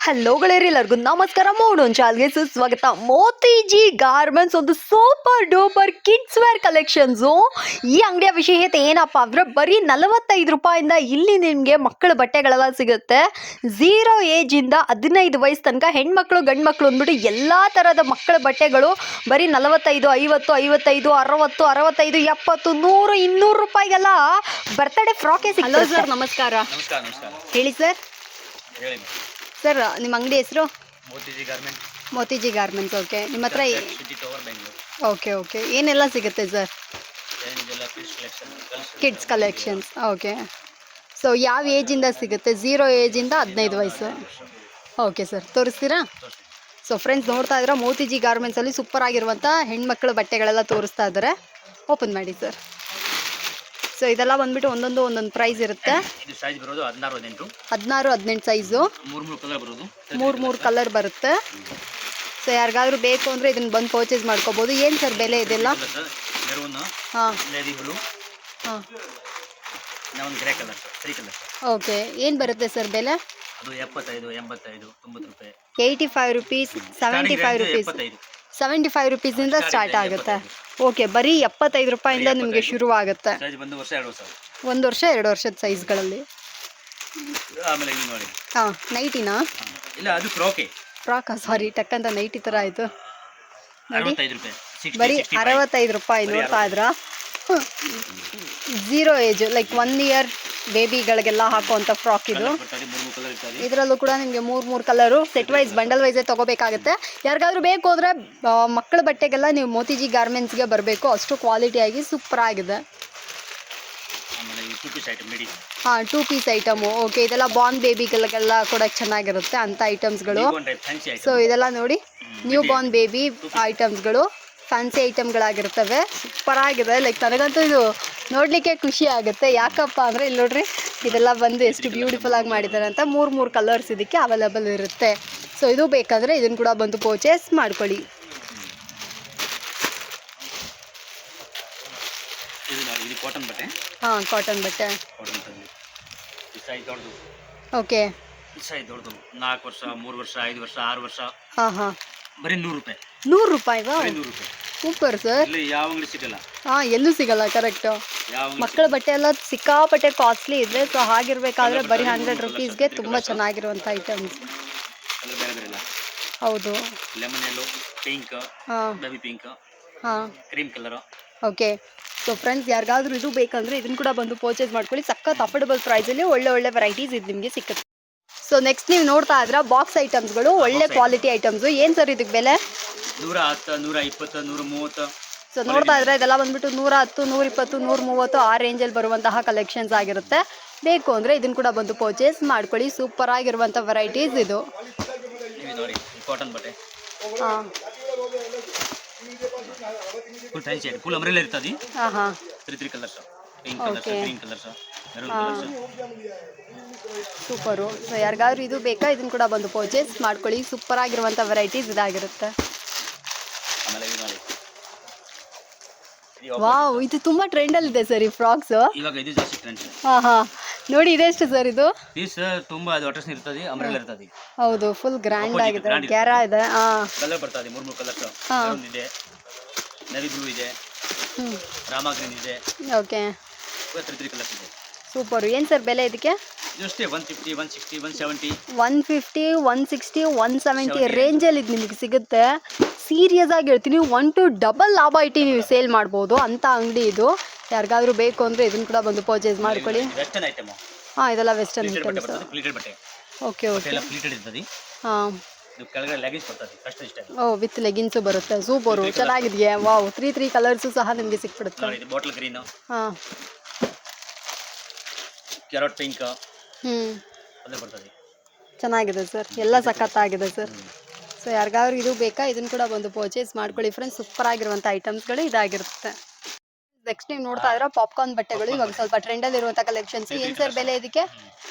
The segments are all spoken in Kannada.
ಹಲೋ ಗೆಳೆಯರಿ, ಎಲ್ಲರಿಗೂ ನಮಸ್ಕಾರ. ಮೋಡೋನ್ ಚಾಲ್ಗೆ ಸುಸ್ವಾಗತ. ಮೋತಿಜಿ ಗಾರ್ಮೆಂಟ್ಸ್ ಒಂದು super duper kids wear collections. ಈ ಅಂಗಡಿಯ ವಿಶೇಷತೆ ಏನಪ್ಪ ಅಂದರೆ ಬರೀ 45 ರೂಪಾಯಿಂದ ಇಲ್ಲಿ ನಿಮಗೆ ಮಕ್ಕಳ ಬಟ್ಟೆಗಳೆಲ್ಲ ಸಿಗುತ್ತೆ. 0 ಏಜಿಂದ 15 ವಯಸ್ಸು ತನಕ ಹೆಣ್ಮಕ್ಳು ಗಂಡು ಮಕ್ಕಳು ಅಂದ್ಬಿಟ್ಟು ಎಲ್ಲ ಥರದ ಮಕ್ಕಳ ಬಟ್ಟೆಗಳು ಬರೀ 45, 50, 55, 60, 65, 70, 100, 200 ರೂಪಾಯಿಗೆಲ್ಲ ಬರ್ತಡೇ ಫ್ರಾಕೇ ಸಿಗುತ್ತೆ. ಹಲೋ ಸರ್, ನಮಸ್ಕಾರ. ನಮಸ್ಕಾರ. ನಮಸ್ಕಾರ ಹೇಳಿ ಸರ್. ಹೇಳಿ ಸರ್, ನಿಮ್ಮ ಅಂಗಡಿ ಹೆಸರು? ಮೋತಿಜಿ ಗಾರ್ಮೆಂಟ್. ಮೋತಿಜಿ ಗಾರ್ಮೆಂಟ್ಸ್. ಓಕೆ, ನಿಮ್ಮ ಹತ್ರ ಸಿಟಿ ಟವರ್ ಬೆಂಗಳೂರು. ಓಕೆ ಏನೆಲ್ಲ ಸಿಗುತ್ತೆ ಸರ್? ಏನಿದೆಲ್ಲ kids collection, kids collections. Okay, so ಯಾವ ಏಜಿಂದ ಸಿಗುತ್ತೆ? 0 ಏಜಿಂದ 15 ವಯಸ್ಸು. ಓಕೆ ಸರ್, ತೋರಿಸ್ತೀರಾ? ಸೊ ಫ್ರೆಂಡ್ಸ್, ನೋಡ್ತಾ ಇದ್ದೀರಾ ಮೋತಿಜಿ ಗಾರ್ಮೆಂಟ್ಸಲ್ಲಿ ಸೂಪರ್ ಆಗಿರುವಂಥ ಹೆಣ್ಮಕ್ಳ ಬಟ್ಟೆಗಳೆಲ್ಲ ತೋರಿಸ್ತಾ ಇದ್ದಾರೆ. ಓಪನ್ ಮಾಡಿ ಸರ್. ಸೊ ಇದೆಲ್ಲ ಬಂದ್ಬಿಟ್ಟು ಒಂದೊಂದು ಪ್ರೈಸ್ ಇರುತ್ತೆ. ಇದು ಸೈಜ್ ಬರೋದು 16, 18 ಸೈಜು. 3 ಕಲರ್ ಬರೋದು. 3 ಕಲರ್ ಬರುತ್ತೆ. ಸೊ ಯಾರಿಗಾದ್ರೂ ಬೇಕು ಅಂದರೆ ಇದನ್ನು ಬಂದು ಪರ್ಚೇಸ್ ಮಾಡ್ಕೋಬೋದು. ಏನು ಸರ್ ಬೆಲೆ ಇದೆಲ್ಲ? ಮೆರೂನ್, ಹಾಂ, ನೇವಿ ಬ್ಲೂ, ಹಾಂ, ಒಂದು ಗ್ರೇ ಕಲರ್, 3 ಕಲರ್. ಓಕೆ, ಏನು ಬರುತ್ತೆ ಸರ್ ಬೆಲೆ? ಅದು 75, 85, 90 ರೂಪಾಯಿ. 85 ರುಪೀಸ್, 75 ರುಪೀಸ್, 75 ರುಪೀಸಿಂದ ಸ್ಟಾರ್ಟ್ ಆಗುತ್ತೆ. ಓಕೆ, ಬರೀ 75 ರೂಪಾಯಿಂದ ನಿಮಗೆ ಶುರುವಾಗುತ್ತೆ. ಸೈಜ್ ಬಂದು ವರ್ಷ 2 ವರ್ಷ. 1 ವರ್ಷ 2 ವರ್ಷದ ಸೈಜ್ಗಳಲ್ಲಿ. ಆಮೇಲೆ ಇಲ್ಲಿ ನೋಡಿ. ಹಾಂ, ನೈಟಿನಾ? ಇಲ್ಲ, ಅದು ಫ್ರಾಕಾ? ಸಾರಿ, ಟಕ್ಕಂತ ನೈಟಿ ಥರ ಆಯಿತು ನೋಡಿ. 65 ರೂಪಾಯಿ. ಬರೀ 65 ರೂಪಾಯಿ. ನೋಡ್ತಾ ಇದ್ರಾ? 0 ಏಜ್, ಲೈಕ್ 1 ಇಯರ್ ಬೇಬಿಗಳಿಗೆಲ್ಲ ಹಾಕುವಂಥ ಫ್ರಾಕ್ ಇದು. ಇದರಲ್ಲೂ ಕೂಡ ನಿಮಗೆ 3 ಕಲರು ಸೆಟ್ ವೈಸ್, ಬಂಡಲ್ ವೈಸೇ ತೊಗೋಬೇಕಾಗುತ್ತೆ. ಯಾರಿಗಾದ್ರೂ ಬೇಕು ಅಂದರೆ ಮಕ್ಕಳ ಬಟ್ಟೆಗೆಲ್ಲ ನೀವು ಮೋತಿಜಿ ಗಾರ್ಮೆಂಟ್ಸ್ಗೆ ಬರಬೇಕು. ಅಷ್ಟು ಕ್ವಾಲಿಟಿಯಾಗಿ ಸೂಪರ್ ಆಗಿದೆ. ಹಾಂ, 2 ಪೀಸ್ ಐಟಮು. ಓಕೆ, ಇದೆಲ್ಲ ಬಾರ್ನ್ ಬೇಬಿಗಳಿಗೆಲ್ಲ ಕೂಡ ಚೆನ್ನಾಗಿರುತ್ತೆ ಅಂಥ ಐಟಮ್ಸ್ಗಳು. ಸೊ ಇದೆಲ್ಲ ನೋಡಿ, ನ್ಯೂ ಬಾರ್ನ್ ಬೇಬಿ ಐಟಮ್ಸ್ಗಳು, ಫ್ಯಾನ್ಸಿ ಐಟಮ್ಗಳಾಗಿರ್ತವೆ. ಸೂಪರಾಗಿದೆ. ಲೈಕ್ ನನಗಂತೂ ಇದು ನೋಡಲಿಕ್ಕೆ ಖುಷಿ ಆಗುತ್ತೆ. ಯಾಕಪ್ಪ ಅಂದರೆ ಇಲ್ಲಿ ನೋಡ್ರಿ, ಇದೆಲ್ಲ ಬಂದು ಎಷ್ಟು ಬ್ಯೂಟಿಫುಲ್ ಆಗಿ ಮಾಡಿದ್ದಾರೆ ಅಂತ. 3 ಕಲರ್ಸ್ ಇದಕ್ಕೆ ಅವೈಲೇಬಲ್ ಇರುತ್ತೆ. ಸೊ ಇದು ಬೇಕಾದರೆ ಇದನ್ನು ಕೂಡ ಬಂದು ಪರ್ಚೇಸ್ ಮಾಡ್ಕೊಳ್ಳಿ. ಕಾಟನ್ ಬಟ್ಟೆ. ಹಾಂ, ಕಾಟನ್ ಬಟ್ಟೆ. ಓಕೆ, ಸೈಜ್ ದೊಡ್ಡದು, 4 ವರ್ಷ, 3 ವರ್ಷ, 5 ವರ್ಷ, 6 ವರ್ಷ. ಹಾಂ, ಬರೀ 100 ರೂಪಾಯಿ. 100 ರೂಪಾಯಿವಾ? 100 ರೂಪಾಯಿ. Super sir. ಇಲ್ಲಿ ಯಾವ ಅಂಗಡಿ ಸಿಗಲ್ಲ. ಹಾಂ, ಎಲ್ಲೂ ಸಿಗಲ್ಲ. ಕರೆಕ್ಟು. ಮಕ್ಕಳ ಬಟ್ಟೆ ಎಲ್ಲ ಸಿಕ್ಕಾಪಟ್ಟೆ ಕಾಸ್ಟ್ಲಿ ಇದೆ. ಸೊ ಹಾಗಿರ್ಬೇಕಾದ್ರೆ ಬರೀ 100 ರುಪೀಸ್ಗೆ ತುಂಬ ಚೆನ್ನಾಗಿರುವಂಥ ಐಟಮ್ಸ್. ಹೌದು. ಲೆಮನ್ ಯೆಲ್ಲೋ, ಪಿಂಕ್, ಹಾಂ, ಬೇಬಿ ಪಿಂಕ್, ಹಾಂ, cream colour. Okay. So friends, ಯಾರಿಗಾದ್ರೂ ಇದು ಬೇಕಂದರೆ ಇದನ್ನು ಕೂಡ ಬಂದು ಪರ್ಚೇಸ್ ಮಾಡ್ಕೊಳ್ಳಿ. ಸಖತ್ ಅಫೋರ್ಡಬಲ್ ಪ್ರೈಸಲ್ಲಿ ಒಳ್ಳೆ ವೆರೈಟೀಸ್ ಇದು ನಿಮಗೆ ಸಿಗುತ್ತೆ. ಸೊ ನೆಕ್ಸ್ಟ್ ನೀವು ನೋಡ್ತಾ ಇದ್ರೆ ಬಾಕ್ಸ್ ಐಟಮ್ಸ್ಗಳು, ಒಳ್ಳೆ ಕ್ವಾಲಿಟಿ ಐಟಮ್ಸು. ಏನು ಸರ್ ಇದಕ್ಕೆ ಬೆಲೆ? 110, 120, 130. ಸೊ ನೋಡ್ತಾ ಇದ್ರೆ ಇದೆಲ್ಲ ಬಂದ್ಬಿಟ್ಟು 110, 120, 130 ಆ ರೇಂಜಲ್ಲಿ ಬರುವಂತಹ ಕಲೆಕ್ಷನ್ಸ್ ಆಗಿರುತ್ತೆ. ಬೇಕು ಅಂದರೆ ಇದನ್ನು ಕೂಡ ಬಂದು ಪರ್ಚೇಸ್ ಮಾಡ್ಕೊಳ್ಳಿ. ಸೂಪರ್ ಆಗಿರುವಂಥ ವೆರೈಟೀಸ್ ಇದು. ನೋಡಿ, ಕಾಟನ್ ಬಟ್ಟೆ. ಹಾಂ, full fancy item, full umbrella ಇರ್ತದೆ. ಹಾಂ, 3 colours, pink colours, green colours, maroon colours. Super. So ಯಾರಿಗಾದ್ರೂ ಇದು ಬೇಕಾ, ಇದನ್ನು ಕೂಡ ಬಂದು ಪರ್ಚೇಸ್ ಮಾಡ್ಕೊಳ್ಳಿ. ಸೂಪರ್ ಆಗಿರುವಂಥ ವೆರೈಟೀಸ್ ಇದಾಗಿರುತ್ತೆ. ವಾವ್, ಇದು ತುಂಬ ಟ್ರೆಂಡಲ್ಲಿದೆ ಸರ್ ಈ ಫ್ರಾಕ್ಸು. ಇವಾಗ ಇದು ಜಾಸ್ತಿ ಟ್ರೆಂಡ್. ಹಾಂ, ನೋಡಿ ಇದೆಷ್ಟು ಸರ್ ಇದು? ಪೀಸ್ ತುಂಬಾ ಅದು ಅಟ್ರಾಕ್ಷನ್ ಇರ್ತದೆ, ಅಂಬ್ರೆಲಾ ಇರ್ತದೆ. ಹೌದು, ಫುಲ್ ಗ್ರ್ಯಾಂಡ್ ಆಗಿದೆ. ಗ್ಯಾರಾ ಇದೆ. ಹಾಂ, ಕಲರ್ ಬರ್ತದೆ 3 ಕಲರ್ಸ್. ಮೆರೂನ್ ಇದೆ, ನೇವಿ ಬ್ಲೂ ಇದೆ, ರಾಮಾ ಗ್ರೀನ್ ಇದೆ. ಓಕೆ, 3 ಕಲರ್ಸ್ ಇದೆ. ಸೂಪರು. ಏನು ಸರ್ ಬೆಲೆ ಇದಕ್ಕೆ? ಜಸ್ಟ್ 150, 160, 170. 150, 160, 170 ರೇಂಜಲ್ಲಿ ಇದು ನಿಮಗೆ ಸಿಗುತ್ತೆ. ಸೀರಿಯಸ್ ಆಗಿ ಹೇಳ್ತೀನಿ, 1 to ಡಬಲ್ ಲಾಭ ಇಟ್ಟು ನೀವು ಸೇಲ್ ಮಾಡ್ಬೋದು ಅಂಥ ಅಂಗಡಿ ಇದು. ಯಾರಿಗಾದ್ರೂ ಬೇಕು ಅಂದರೆ ಇದನ್ನು ಕೂಡ ಬಂದು ಪರ್ಚೇಸ್ ಮಾಡ್ಕೊಳ್ಳಿ. Western item. ಹಾಂ, ಇದೆಲ್ಲ ವೆಸ್ಟರ್ನ್ ಐಟಮ್ಸ್. ಪ್ಲೀಟೆಡ್ ಬಟ್ಟೆ. ಓಕೆ, ಎಲ್ಲ ಪ್ಲೀಟೆಡ್ ಇರ್ತದೆ. ಹಾಂ, ಇದು ಕೆಳಗಡೆ ಲೆಗಿನ್ಸ್ ಬರ್ತದೆ, ಫಸ್ಟ್ ಇಷ್ಟ. ಓ, ವಿತ್ ಲೆಗಿನ್ಸು ಬರುತ್ತೆ. ಸೂಪರು, ಚೆನ್ನಾಗಿದೆಯಾ? ವಾವ್, 3 ಕಲರ್ಸು ಸಹ ನಿಮಗೆ ಸಿಕ್ಬಿಡುತ್ತೆ. ನೋಡಿ, ಇದು ಬಾಟಲ್ ಗ್ರೀನ್. ಹಾಂ, ಕ್ಯಾರೆಟ್ ಪಿಂಕ್. ಅದೇ ಬರ್ತದೆ. ಚೆನ್ನಾಗಿದೆ ಸರ್, ಎಲ್ಲ ಸಖತ್ತಾಗಿದೆ ಸರ್. ಸೊ ಯಾರಿಗಾದ್ರೂ ಇದು ಬೇಕಾ, ಇದನ್ನು ಕೂಡ ಬಂದು ಪರ್ಚೇಸ್ ಮಾಡ್ಕೊಳ್ಳಿ ಫ್ರೆಂಡ್ಸ್. ಸೂಪರ್ ಆಗಿರುವಂಥ ಐಟಮ್ಸ್ಗಳು ಇದಾಗಿರುತ್ತೆ. ನೆಕ್ಸ್ಟ್ ನೀವು ನೋಡ್ತಾ ಇದ್ರೆ ಪಾಪ್ಕಾರ್ನ್ ಬಟ್ಟೆಗಳು, ಇವಾಗ ಸ್ವಲ್ಪ ಟ್ರೆಂಡಲ್ಲಿ ಇರುವಂಥ ಕಲೆಕ್ಷನ್ಸ್. ಏನು ಸರ್ ಬೆಲೆ ಇದಕ್ಕೆ?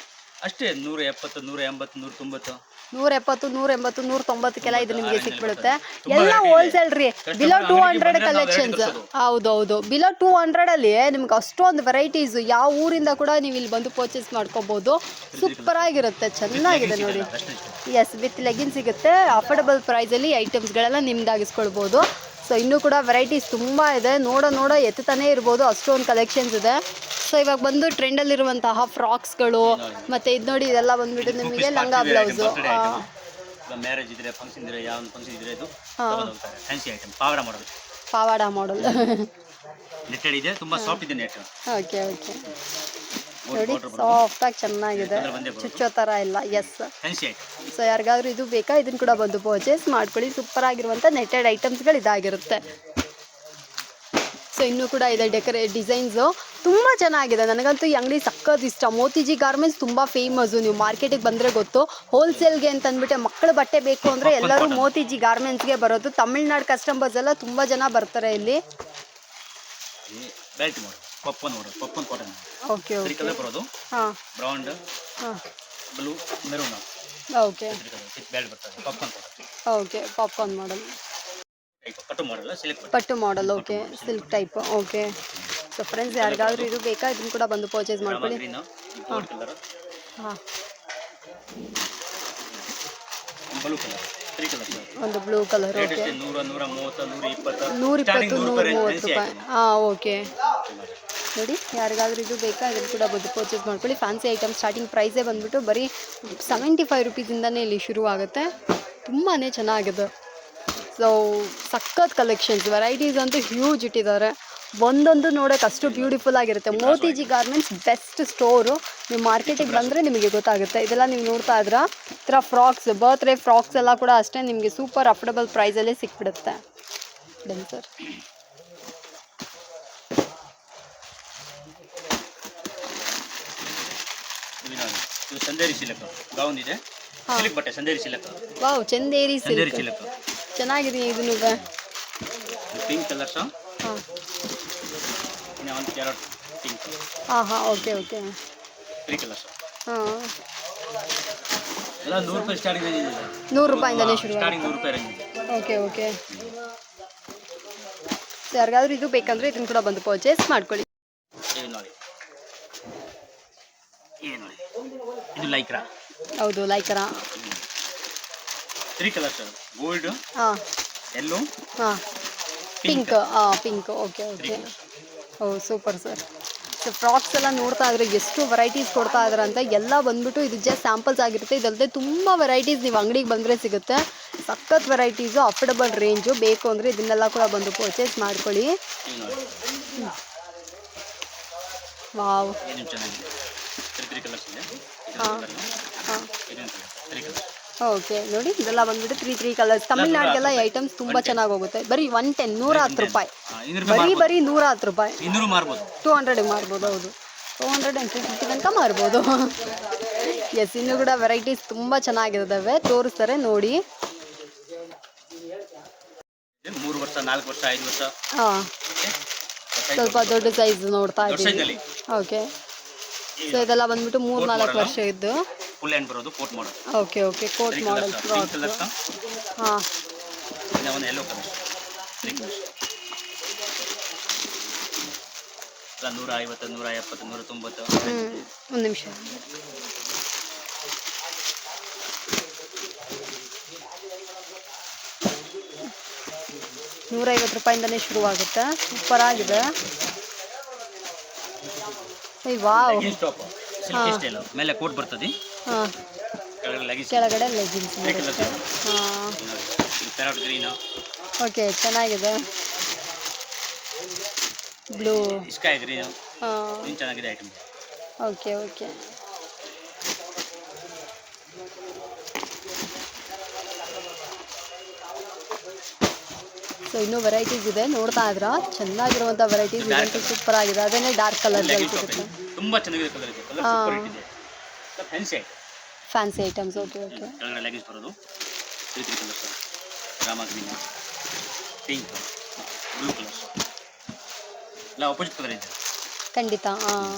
ಅಷ್ಟೇ 170, 180, 190. 170, 180, 190ಕ್ಕೆಲ್ಲ ಇದು ನಿಮಗೆ ಸಿಕ್ಬಿಡುತ್ತೆ. ತುಂಬಾ ಎಲ್ಲ variety ಇದೆ. ಹೋಲ್ಸೇಲ್ ರೀ. ಬಿಲೋ Customer 200 ಅಂಗಡಿಗೆ ಬಂದ್ರೆ ನಾವು ಕಲೆಕ್ಷನ್ಸ್. variety ತೋರ್ಸೋದು. ಹೌದೌದು, ಬಿಲೋ 200 ಅಲ್ಲಿ ನಿಮ್ಗೆ ಅಷ್ಟೊಂದು ವೆರೈಟೀಸ್ ಯಾವ ಊರಿಂದ ಕೂಡ ನೀವು ಇಲ್ಲಿ ಬಂದು ಪರ್ಚೇಸ್ ಮಾಡ್ಕೋಬಹುದು. ಸೂಪರ್ ಆಗಿರುತ್ತೆ, ಚೆನ್ನಾಗಿದೆ ನೋಡಿ. ಎಸ್, ವಿತ್ ಲೆಗಿನ್ ಸಿಗುತ್ತೆ. ಅಫೋರ್ಡಬಲ್ ಪ್ರೈಸಲ್ಲಿ ಐಟಮ್ಸ್ಗಳೆಲ್ಲ ನಿಮ್ದಾಗಿಸ್ಕೊಳ್ಬೋದು. ಸೊ ಇನ್ನೂ ಕೂಡ ವೆರೈಟೀಸ್ ತುಂಬ ಇದೆ. ನೋಡೋ ಎತ್ತುತ್ತಾನೆ ಇರ್ಬೋದು, ಅಷ್ಟೊಂದು ಕಲೆಕ್ಷನ್ಸ್ ಇದೆ. ಸೊ ಇವಾಗ ಬಂದು ಟ್ರೆಂಡಲ್ಲಿರುವಂತಹ ಫ್ರಾಕ್ಸ್ಗಳು, ಮತ್ತು ಇದು ನೋಡಿ, ಇದೆಲ್ಲ ಬಂದ್ಬಿಟ್ಟು ನಿಮಗೆ ಲಂಗ ಬ್ಲೌಸು. ಮ್ಯಾರೇಜ್ ಇದ್ರೆ, ಫಂಕ್ಷನ್ ಇದ್ರೆ, ಯಾವ ಫಂಕ್ಷನ್ ಇದ್ರೆ ಇದು ತಗೊಂಡು ಹೋಗ್ತಾರೆ. ಫ್ಯಾನ್ಸಿ ಐಟಮ್, ಪಾವಡ ಮಾಡಲ್. ಪಾವಾಡ ಮಾಡಲ್. ನೆಟ್ಟೆಡ್ ಇದೆ, ತುಂಬಾ ಸಾಫ್ಟ್ ಇದೆ ನೆಟ್. ಓಕೆ ನೋಡಿ, ಸಾಫ್ಟಾಗಿ ಚೆನ್ನಾಗಿದೆ, ಚುಚ್ಚೋ ಥರ ಇಲ್ಲ. S, fancy item. ಸೊ ಯಾರಿಗಾದ್ರೂ ಇದು ಬೇಕಾ, ಇದನ್ನು ಕೂಡ ಬಂದು ಪರ್ಚೇಸ್ ಮಾಡ್ಕೊಳ್ಳಿ. ಸೂಪರ್ ಆಗಿರುವಂಥ ನೆಟ್ಟೆಡ್ ಐಟಮ್ಸ್ಗಳು ಇದಾಗಿರುತ್ತೆ. ಸೊ ಇನ್ನೂ ಕೂಡ ಇದೆ ಡಿಸೈನ್ಸು ತುಂಬ ಚೆನ್ನಾಗಿದೆ. ನನಗಂತೂ ಈ ಅಂಗಡಿ ಸಕ್ಕತ್ ಇಷ್ಟ. ಮೋತಿಜಿ ಗಾರ್ಮೆಂಟ್ಸ್ ತುಂಬ ಫೇಮಸ್ಸು. ನೀವು ಮಾರ್ಕೆಟಿಗೆ ಬಂದರೆ ಗೊತ್ತು, ಹೋಲ್ಸೇಲ್ಗೆ ಅಂತ ಅಂದ್ಬಿಟ್ಟೆ ಮಕ್ಕಳು ಬಟ್ಟೆ ಬೇಕು ಅಂದರೆ ಎಲ್ಲರೂ ಮೋತಿಜಿ ಗಾರ್ಮೆಂಟ್ಸ್ಗೆ ಬರೋದು. ತಮಿಳ್ನಾಡು ಕಸ್ಟಮರ್ಸ್ ಎಲ್ಲ ತುಂಬ ಜನ ಬರ್ತಾರೆ ಇಲ್ಲಿ. ಬೆಲ್ಟ್ ನೋಡಿ, ಪಪ್ಪನ್ ಕಾಟನ್. ಓಕೆ ಕಲರ್ ಬರೋದು. ಹಾಂ, ಬ್ರೌನ್, ಹಾಂ, ಬ್ಲೂ, ಮೆರೂನ್. ಓಕೆ ಬೆಲ್ಟ್ ಬರ್ತದೆ, ಪಪ್ಪನ್ ಕಾಟನ್. ಓಕೆ, ಪಾಪ್ಕಾರ್ನ್ ಮಾಡಲ್, ಕಟ್ಟು ಮಾಡಲ್ಲ, ಸಿಲ್ಕ್ ಪಟ್ಟು model. Okay, silk type. Okay, so friends, ಯಾರಿಗಾದ್ರೂ ಇದು ಬೇಕಾ, ಇದನ್ನು ಕೂಡ ಬಂದು ಪರ್ಚೇಸ್ ಮಾಡ್ಕೊಳ್ಳಿ. ಹಾಂ, ಬ್ಲೂ ಕಲರ್, 3 ಕಲರ್. ಒಂದು ಬ್ಲೂ ಕಲರ್. ಓಕೆ, 100, 130, 120, 120, 130 ರೂಪಾಯಿ. ಹಾಂ, ಓಕೆ. ನೋಡಿ, ಯಾರಿಗಾದ್ರೂ ಇದು ಬೇಕಾ, ಇದನ್ನು ಕೂಡ ಬಂದು ಪರ್ಚೇಸ್ ಮಾಡ್ಕೊಳ್ಳಿ. ಫ್ಯಾನ್ಸಿ ಐಟಮ್ ಸ್ಟಾರ್ಟಿಂಗ್ ಪ್ರೈಸೇ ಬಂದುಬಿಟ್ಟು ಬರೀ 75 ರುಪೀಸಿಂದನೇ ಇಲ್ಲಿ ಶುರುವಾಗುತ್ತೆ. ತುಂಬಾ ಚೆನ್ನಾಗಿದೆ. ಸೊ ಸಖತ್ ಕಲೆಕ್ಷನ್ಸ್, ವೆರೈಟೀಸ್ ಅಂತೂ ಹ್ಯೂಜ್ ಇಟ್ಟಿದ್ದಾರೆ. ಒಂದೊಂದು ನೋಡೋಕೆ ಅಷ್ಟು ಬ್ಯೂಟಿಫುಲ್ ಆಗಿರುತ್ತೆ. ಮೋತಿಜಿ ಗಾರ್ಮೆಂಟ್ಸ್ ಬೆಸ್ಟ್ ಸ್ಟೋರು. ನೀವು ಮಾರ್ಕೆಟಿಗೆ ಬಂದರೆ ನಿಮಗೆ ಗೊತ್ತಾಗುತ್ತೆ. ಇದೆಲ್ಲ ನೀವು ನೋಡ್ತಾ ಇದ್ರೆ ಈ ಥರ ಫ್ರಾಕ್ಸ್, ಬರ್ತ್ಡೇ ಫ್ರಾಕ್ಸ್ ಎಲ್ಲ ಕೂಡ ಅಷ್ಟೇ ನಿಮಗೆ ಸೂಪರ್ ಅಫೋರ್ಡಬಲ್ ಪ್ರೈಸಲ್ಲೇ ಸಿಕ್ಬಿಡುತ್ತೆ. ಬನ್ನಿ ಸರ್. ಇದು ಚಂದೇರಿ ಸಿಲ್ಕ್ ಗೌನ್ ಇದೆ. ಸಿಲ್ಕ್ ಬಟ್ಟೆ, Chanderi silk. Wow, Chanderi Chanderi silk silk ಚೆನ್ನಾಗಿದೆ. ಇದನ್ನು ಪಿಂಕ್ ಕಲರ್ ಸಹ. ಹಾಂ, ಇನ್ನು ಒಂದು ಕ್ಯಾರೆಟ್ ಪಿಂಕ್. ಹಾಂ, ಓಕೆ. 3 ಕಲರ್ ಸಹ. ಹಾಂ, ಎಲ್ಲ 100 ರೂಪಾಯಿ ಸ್ಟಾರ್ಟಿಂಗ್ ರೇಂಜ್ ಇದೆ. 100 ರೂಪಾಯಿಂದಲೇ ಶುರು. ಸ್ಟಾರ್ಟಿಂಗ್ 100 ರೂಪಾಯಿ ರೇಂಜ್ ಇದೆ. ಓಕೆ. ಸೊ ಯಾರಿಗಾದ್ರೂ ಇದು ಬೇಕಂದ್ರೆ ಇದನ್ನು ಕೂಡ ಬಂದು ಪರ್ಚೇಸ್ ಮಾಡ್ಕೊಳ್ಳಿ. ಇದು ನೋಡಿ, ಇದು ಲೈಕ್ರಾ. ಹೌದು, ಲೈಕರಾ. 3 ಕಲರ್ ಸರ್. ಗೋಲ್ಡ್, ಹಾಂ, ಯೆಲ್ಲೋ, ಹಾಂ, ಪಿಂಕ್. ಪಿಂಕ್. ಓಕೆ. ಓ, ಸೂಪರ್ ಸರ್. ಸೊ ಫ್ರಾಕ್ಸ್ ಎಲ್ಲ ನೋಡ್ತಾ ಇದ್ರೆ ಎಷ್ಟು ವೆರೈಟೀಸ್ ಕೊಡ್ತಾ ಇದ್ದಾರೆ ಅಂತ. ಎಲ್ಲ ಬಂದ್ಬಿಟ್ಟು ಇದು ಜಸ್ಟ್ ಸ್ಯಾಂಪಲ್ಸ್ ಆಗಿರುತ್ತೆ. ಇದಲ್ಲದೆ ತುಂಬ ವೆರೈಟೀಸ್ ನೀವು ಅಂಗಡಿಗೆ ಬಂದರೆ ಸಿಗುತ್ತೆ. ಸಖತ್ ವೆರೈಟೀಸು, ಅಫೋರ್ಡಬಲ್ ರೇಂಜು. ಬೇಕು ಅಂದರೆ ಇದನ್ನೆಲ್ಲ ಕೂಡ ಬಂದು ಪರ್ಚೇಸ್ ಮಾಡ್ಕೊಳ್ಳಿ. ವಾವ್, ಇದು ಚೆನ್ನಾಗಿದೆ. 3 ಕಲರ್ಸ್ ಇದೆ. ಹಾಂ, ಇದೊಂದು 3 ಕಲರ್. ಓಕೆ. ನೋಡಿ, ಇದೆಲ್ಲ ಬಂದ್ಬಿಟ್ಟು 3 ಕಲರ್ಸ್. ತಮಿಳ್ನಾಡಿಗೆಲ್ಲ ಈ ಐಟಮ್ಸ್ ತುಂಬ ಚೆನ್ನಾಗಿ ಹೋಗುತ್ತೆ. ಬರೀ 110, 110 ರೂಪಾಯಿ. ಬರೀ 110 ರೂಪಾಯಿ. 200 ಮಾರ್ಬೋದು, 200 ಮಾರ್ಬೋದು. ಹೌದು, 200 and 250 ತನಕ ಮಾರ್ಬೋದು. ಎಸ್, ಇನ್ನೂ ಕೂಡ ವೆರೈಟೀಸ್ ತುಂಬ ಚೆನ್ನಾಗಿದ್ದಾವೆ, ತೋರಿಸ್ತಾರೆ ನೋಡಿ. 3 ವರ್ಷ, 4 ವರ್ಷ, 5 ವರ್ಷ. ಹಾಂ, ಸ್ವಲ್ಪ ದೊಡ್ಡ ಸೈಜ್ ನೋಡ್ತಾ ಇದ್ದೀವಿ. ಓಕೆ. ಸೊ ಇದೆಲ್ಲ ಬಂದ್ಬಿಟ್ಟು 3-4 ವರ್ಷ ಇದ್ದು ಫುಲ್ ಹ್ಯಾಂಡ್ ಬರೋದು, ಕೋಟ್ ಮಾಡಲ್. ಓಕೆ. ಕೋಟ್ ಮಾಡಲ್ ಫ್ರಾಕ್. ಹಾಂ, ಒಂದು ಯೆಲ್ಲೋ ಕಲರ್. 3 ಕಲರ್ಸ್. ಎಲ್ಲ 150, 170, 190. ಒಂದು ನಿಮಿಷ. ₹150 ಶುರುವಾಗುತ್ತೆ. ಸೂಪರ್ ಆಗಿದೆ. Wow. Leggings top, silk style. ಮೇಲೆ ಕೋಟ್ ಬರ್ತದೆ. ಹಾಂ, ಕೆಳಗಡೆ ಲೆಗಿನ್ಸ್. ಹಾಂ, ಪ್ಯಾರಟ್ ಗ್ರೀನ್. ಓಕೆ, ಚೆನ್ನಾಗಿದೆ. Blue, sky green. ಹಾಂ, ಇದು ಚೆನ್ನಾಗಿದೆ ಐಟಮ್. ಓಕೆ. ಸೊ ಇನ್ನೂ ವೆರೈಟೀಸ್ ಇದೆ, ನೋಡ್ತಾ ಇದ್ರಾ? ಚೆನ್ನಾಗಿರುವಂಥ ವೆರೈಟೀಸ್ ಇದಂತೂ ಸೂಪರ್ ಆಗಿದೆ. ಅದೇನೇ ಡಾರ್ಕ್ ಕಲರ್ ಸಿಗುತ್ತೆ. ತುಂಬಾ ಚೆನ್ನಾಗಿದೆ ಕಲರ್ ಇದೆ. ಕಲರ್ ಸೂಪರ್ ಹಿಟ್ ಇದೆ. Fancy item. Fancy items. Okay. ಕೆಳಗಡೆ ಲೆಗಿನ್ಸ್ ಬರೋದು. 3 colours. Rama green, pink, blue colours. ಎಲ್ಲ ಆಪೋಸಿಟ್ ಕಲರ್ ಇದೆ. ಖಂಡಿತ. ಹಾಂ,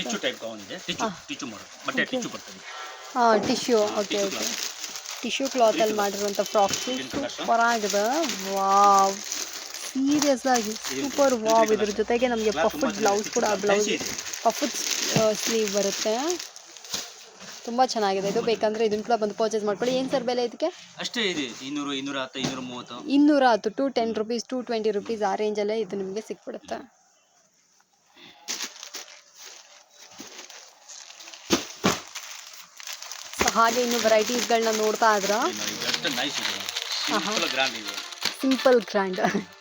ಟಿಚ್ಚು ಟೈಪ್ ಗೌನ್ ಇದೆ, ಟಿಚ್ಚು ಮಾಡೋದು, ಬಟ್ಟೆ ಟಿಚ್ಚು ಬರ್ತದೆ. ಹಾಂ, ಟಿಶ್ಯೂ. ಓಕೆ ಟಿಚ್ಚು ಓಕೆ. ಕ್ಲಾತ್. ಟಿಶ್ಯೂ ಕ್ಲಾತಲ್ಲಿ ಮಾಡಿರುವಂಥ ಫ್ರಾಕ್ಸು ಗ್ರೀನ್ ಕಲರ್ ಸೂಪರ್ ಆಗಿದೆ. ವಾವ್, ಸೀರಿಯಸ್ ಆಗಿ ಸೂಪರ್ ವಾವ್. ಇದ್ರ ಜೊತೆಗೆ ನಮಗೆ ಕ್ಲಾತ್ ಪಫ್ಡ್ ತುಂಬಾ ಬ್ಲೌಸ್ ಕೂಡ, ಬ್ಲೌಸ್ ಫ್ಯಾನ್ಸಿ ಇದೆ. ಪಫ್ಡ್ ಸ್ಲೀವ್ ಬರುತ್ತೆ. ತುಂಬ ಚೆನ್ನಾಗಿದೆ. ಇದು ಬೇಕಂದರೆ ಇದನ್ನು ಕೂಡ ಬಂದು ಪರ್ಚೇಸ್ ಮಾಡ್ಕೊಳ್ಳಿ. ಏನು ಸರ್ ಬೆಲೆ ಇದಕ್ಕೆ? ಅಷ್ಟೇ ಇದೆ, 200, 210, 230. 210, 210 ರುಪೀಸ್, 220 ರುಪೀಸ್, ಆ ರೇಂಜಲ್ಲೇ ಇದು ನಿಮಗೆ ಸಿಕ್ಬಿಡುತ್ತೆ. ಸೊ ಹಾಗೆ ಇನ್ನು ವೆರೈಟೀಸ್ಗಳನ್ನ ನೋಡ್ತಾ ಇದ್ರಾ? ಎಷ್ಟು ನೈಸ್ ಇದೆ, ಸಿಂಪಲ್ ಗ್ರ್ಯಾಂಡ್ ಇದೆ. Simple grand.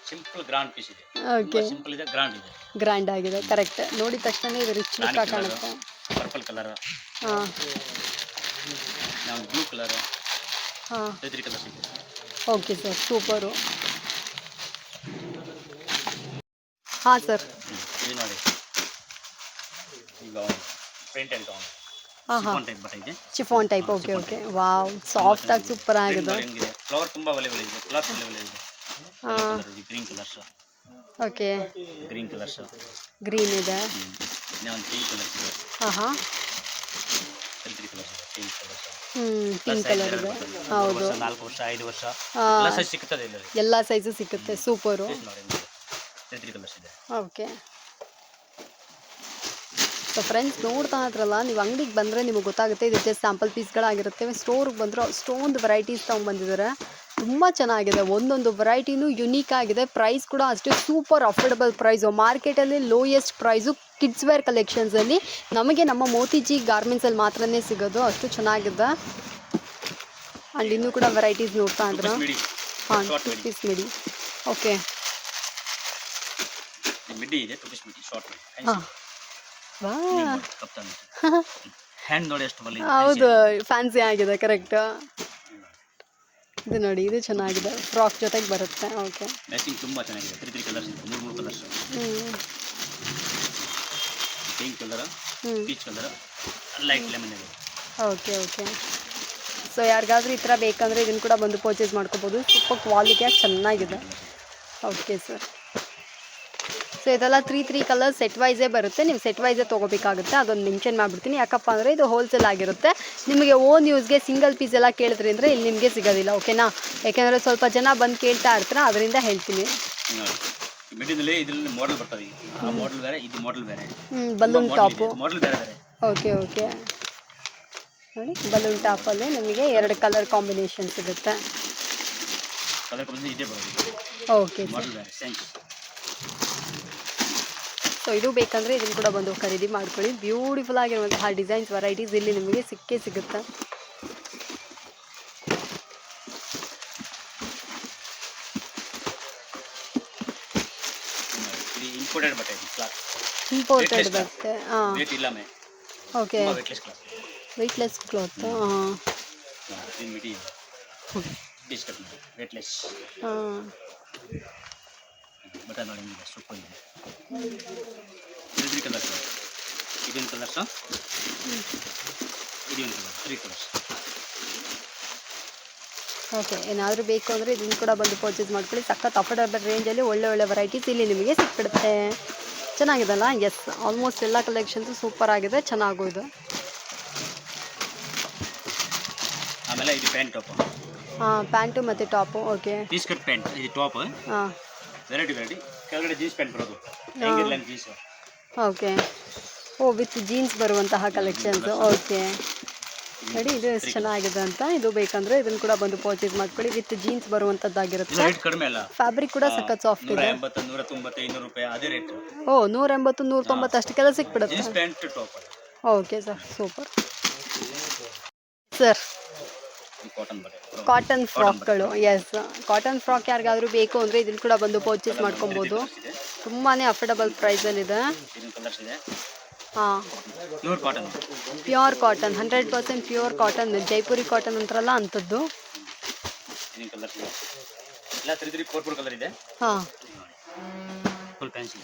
Simple grand piece ಇದೆ. ಓಕೆ, ಸಿಂಪಲ್ ಇದೆ, ಗ್ರ್ಯಾಂಡ್ ಇದೆ. ಗ್ರ್ಯಾಂಡ್ ಆಗಿದೆ, ಕರೆಕ್ಟ್. ನೋಡಿದ ತಕ್ಷಣ ಇದು ರಿಚ್ ಲುಕ್ ಕಾಣುತ್ತೆ. ಪರ್ಪಲ್ ಕಲರ್, ಹಾಂ ನಾವು ಬ್ಲೂ ಕಲರ್, ಹಾಂ, 3 ಕಲರ್ಸ್ ಇದೆ. Okay sir, super. ಹಾಂ ಸರ್. ಇದು ನೋಡಿ, ಈಗ ಪ್ರಿಂಟ್ ಆ್ಯಂಡ್ ಗೌನ್ ಹಾಂ ಹಾಂ, ಟೈಪ್ ಬಟ್ಟೆ ಇದೆ. ಚಿಫಾನ್ type. Okay okay. Wow, soft ಆಗಿ ಸೂಪರ್ ಆಗಿದೆ. ಹೆಂಗಿದೆ, ಫ್ಲವರ್ ತುಂಬ ಅವೈಲೇಬಲ್ ಇದೆ, ಕ್ಲಾತ್ ಅವೈಲೇಬಲ್ ಇದೆ. ಹಾಂ, green colours, okay. Green colours, green ಇದೆ. ಒಂದು ಪಿಂಕ್ ಕಲರ್ಸ್ ಇದೆ, ಹಾಂ ಹಾಂ, 3 ಕಲರ್ಸ್ ಇದೆ, ಪಿಂಕ್ ಕಲರ್ಸ್. ಪಿಂಕ್ ಕಲರ್ ಇದೆ. ಹೌದು, 4 ವರ್ಷ, 5 ವರ್ಷ ಹಾಂ, ಎಲ್ಲ ಸೈಜ್ ಸಿಗ್ತದೆ ಇಲ್ಲಿ. ಎಲ್ಲ ಸೈಜು ಸಿಗುತ್ತೆ. ಸೂಪರು. ನೋಡಿ, 3 ಕಲರ್ಸ್ ಇದೆ. ಓಕೆ. ಸೊ ಫ್ರೆಂಡ್ಸ್, ನೋಡ್ತಾ ಇದ್ರಲ್ಲ, ನೀವು ಅಂಗಡಿಗೆ ಬಂದರೆ ನಿಮಗೆ ಗೊತ್ತಾಗುತ್ತೆ. ಇದು ಜಸ್ಟ್ ಸ್ಯಾಂಪಲ್ ಪೀಸ್ಗಳಾಗಿರುತ್ತೆ. ಸ್ಟೋರ್ಗೆ ಬಂದರೆ ಅಷ್ಟೊಂದು ವೆರೈಟೀಸ್ ತೊಗೊಂಡ್ಬಂದಿದ್ದಾರೆ. ತುಂಬ ಚೆನ್ನಾಗಿದೆ, ಒಂದೊಂದು ವೆರೈಟಿನೂ ಯುನೀಕ್ ಆಗಿದೆ. ಪ್ರೈಸ್ ಕೂಡ ಅಷ್ಟೇ ಸೂಪರ್ ಅಫೋರ್ಡಬಲ್ ಪ್ರೈಸು. ಮಾರ್ಕೆಟಲ್ಲಿ ಲೋಯೆಸ್ಟ್ ಪ್ರೈಸು ಕಿಡ್ಸ್ ವೇರ್ ಕಲೆಕ್ಷನ್ಸಲ್ಲಿ ನಮಗೆ ನಮ್ಮ ಮೋತಿಜಿ ಗಾರ್ಮೆಂಟ್ಸಲ್ಲಿ ಮಾತ್ರನೇ ಸಿಗೋದು. ಅಷ್ಟು ಚೆನ್ನಾಗಿದೆ. ಆ್ಯಂಡ್ ಇನ್ನೂ ಕೂಡ ವೆರೈಟೀಸ್ ನೋಡ್ತಾ ಇದ್ರೆ, ಹಾಂ, 2 ಪೀಸ್ ಮಿಡಿ. ಓಕೆ, ಮಿಡ್ಡಿ ಇದೆ, 2 ಪೀಸ್ ಮಿಡ್ಡಿ, ಶಾರ್ಟ್ ಮಿಡ್ಡಿ. ಹಾಂ, ವಾ, ಹ್ಯಾಂಡ್ ನೋಡಿ ಎಷ್ಟು ಬಲ್ಲಿ. ಹೌದು, ಫ್ಯಾನ್ಸಿ ಆಗಿದೆ, ಕರೆಕ್ಟ್. ಇದು ನೋಡಿ, ಇದು ಚೆನ್ನಾಗಿದೆ, ಫ್ರಾಕ್ ಜೊತೆಗೆ ಬರುತ್ತೆ. ಓಕೆ, ಮ್ಯಾಚಿಂಗ್ ತುಂಬ ಚೆನ್ನಾಗಿದೆ. 3 ಕಲರ್ಸ್ ಇದೆ, 3 colours. Pink colour, peach colour, light lemon ಇದೆ. Okay okay. ಸೊ ಯಾರಿಗಾದ್ರೂ ಈ ಥರ ಬೇಕಂದರೆ ಇದನ್ನು ಕೂಡ ಬಂದು ಪರ್ಚೇಸ್ ಮಾಡ್ಕೋಬೋದು. ಸೂಪರ್ ಕ್ವಾಲಿಟಿಯಾಗಿ ಚೆನ್ನಾಗಿದೆ. Okay sir. ಸೊ ಇದೆಲ್ಲ 3 ಕಲರ್ಸ್ ಸೆಟ್ ವೈಸೇ ಬರುತ್ತೆ. ನೀವು ಸೆಟ್ ವೈಸೇ ತೊಗೋಬೇಕಾಗುತ್ತೆ. ಅದೊಂದು ಮೆನ್ಷನ್ ಮಾಡಿಬಿಡ್ತೀನಿ, ಯಾಕಪ್ಪ ಅಂದರೆ ಇದು ಹೋಲ್ಸೇಲ್ ಆಗಿರುತ್ತೆ. ನಿಮಗೆ ಓನ್ ಯೂಸ್ಗೆ ಸಿಂಗಲ್ ಪೀಸ್ ಎಲ್ಲ ಕೇಳಿದ್ರಿ ಅಂದರೆ ಇಲ್ಲಿ ನಿಮಗೆ ಸಿಗೋದಿಲ್ಲ. ಓಕೆನಾ? ಯಾಕೆಂದರೆ ಸ್ವಲ್ಪ ಜನ ಬಂದು ಕೇಳ್ತಾ ಇರ್ತಾರೆ, ಅದರಿಂದ ಹೇಳ್ತೀನಿ. ಮಿಡ್ಡಿನಲ್ಲಿ ಇದರಲ್ಲಿ ಮಾಡೆಲ್ ಬರ್ತದೆ. ಆ ಮಾಡೆಲ್ ಬೇರೆ, ಇದು ಮಾಡೆಲ್ ಬೇರೆ. Balloon top. ಮಾಡೆಲ್ ಬೇರೆ ಬೇರೆ. Okay okay. ನೋಡಿ, ಬಲೂನ್ ಟಾಪಲ್ಲಿ ನಿಮಗೆ 2 ಕಲರ್ ಕಾಂಬಿನೇಷನ್ ಸಿಗುತ್ತೆ. ಕಲರ್ ಕಾಂಬಿನೇಷನ್ ಇದೆ ಬರೋದು. Okay sir. ಮಾಡೆಲ್ ಬೇರೆ, ಸೇಮ್. ಸೊ ಇದು ಬೇಕಂದರೆ ಇದನ್ನು ಕೂಡ ಬಂದು ಖರೀದಿ ಮಾಡ್ಕೊಳ್ಳಿ. ಬ್ಯೂಟಿಫುಲ್ ಆಗಿರುವಂತಹ ಡಿಸೈನ್ಸ್ ವೆರೈಟೀಸ್ ಇಲ್ಲಿ ನಿಮಗೆ ಸಿಕ್ಕೇ ಸಿಗುತ್ತೆ. ಇಂಪೋರ್ಟೆಡ್ ಬಟ್ಟೆ ಇದೆ, ಕ್ಲಾತ್ ಇಂಪೋರ್ಟೆಡ್ ಬರುತ್ತೆ. ಹಾಂ, ವೇಟ್ ಇಲ್ಲ May. Okay. Weightless cloth, weightless cloth. ಹಾಂ, ಇದು ಮಿಡಿ ಇದೆ, ಡಿಸ್ಕಟ್ ಮಾಡಿ ವೇಟ್ಲೆಸ್. ಹಾಂ, ಬಟ್ಟೆ ನೋಡಿ, ನಿಮಗೆ ಸೂಪರ್ ಇದೆ. 3 ಕಲರ್ಸ್, ಇದೊಂದು ಕಲರ್ಸ್, ಇದೊಂದು ಕಲರ್, 3 ಕಲರ್ಸ್. ಓಕೆ. ಏನಾದರೂ ಬೇಕು ಅಂದರೆ ಇದನ್ನು ಕೂಡ ಬಂದು ಪರ್ಚೇಸ್ ಮಾಡ್ಕೊಳ್ಳಿ. ಸಖತ್ ಅಫೋರ್ಡಬಲ್ ರೇಂಜಲ್ಲಿ ಒಳ್ಳೆ ಒಳ್ಳೆ ವೆರೈಟೀಸ್ ಇಲ್ಲಿ ನಿಮಗೆ ಸಿಕ್ಬಿಡುತ್ತೆ. ಚೆನ್ನಾಗಿದೆಲ್ಲ? ಎಸ್, ಆಲ್ಮೋಸ್ಟ್ ಎಲ್ಲ ಕಲೆಕ್ಷನ್ಸು ಸೂಪರ್ ಆಗಿದೆ, ಚೆನ್ನಾಗೂ ಇದೆ. ಆಮೇಲೆ ಇದು ಪ್ಯಾಂಟ್ ಟಾಪ್. ಹಾಂ, ಪ್ಯಾಂಟು ಮತ್ತು top. Okay. Piece cut pant, ಇದು ಟಾಪ್. ಹಾಂ, ವೆರೈಟಿ ಕೆಳಗಡೆ ಜೀನ್ಸ್ ಪ್ಯಾಂಟ್ ಬರೋದು, hanger line jeans. Okay. Oh, with jeans ಬರುವಂತಹ ಕಲೆಕ್ಷನ್ಸು. ಓಕೆ. ನೋಡಿ, ಇದು ಎಷ್ಟು ಚೆನ್ನಾಗಿದೆ ಅಂತ. ಇದು ಬೇಕಂದರೆ ಇದನ್ನು ಕೂಡ ಬಂದು ಪರ್ಚೇಸ್ ಮಾಡ್ಕೊಳ್ಳಿ. With jeans ಬರುವಂಥದ್ದಾಗಿರುತ್ತೆ. ರೇಟ್ ಕಡಿಮೆ ಅಲ್ಲ, ಫ್ಯಾಬ್ರಿಕ್ ಕೂಡ ಸಖತ್ ಸಾಫ್ಟ್ ಇದೆ. 180, 190, 200 ರೂಪಾಯಿ ಅದೇ ರೇಟ್. ಓ, 180, 190 ಅಷ್ಟಕ್ಕೆಲ್ಲ ಸಿಕ್ಬಿಡುತ್ತೆ. Jeans pant top. Okay sir, super sir. Cotton ಬಟ್ಟೆ, ಕಾಟನ್ ಫ್ರಾಕ್ಗಳು. ಎಸ್, ಕಾಟನ್ ಫ್ರಾಕ್ ಯಾರಿಗಾದರೂ ಬೇಕು ಅಂದರೆ ಇದನ್ನು ಕೂಡ ಬಂದು ಪರ್ಚೇಸ್ ಮಾಡ್ಕೊಬೋದು. ತುಂಬಾ ಅಫೋರ್ಡಬಲ್ ಪ್ರೈಸಲ್ಲಿದೆ. ಇದೊಂದು ಕಲರ್ಸ್ ಇದೆ. ಹಾಂ, pure cotton, pure cotton, 100% pure cotton. Jaipuri cotton ಅಂತಾರಲ್ಲ ಅಂಥದ್ದು. ಇದೊಂದು ಕಲರ್ಸ್ ಇದೆ. ಎಲ್ಲ 3 4 ಕಲರ್ ಇದೆ. ಹಾಂ, ಫುಲ್ ಫ್ಯಾನ್ಸಿ.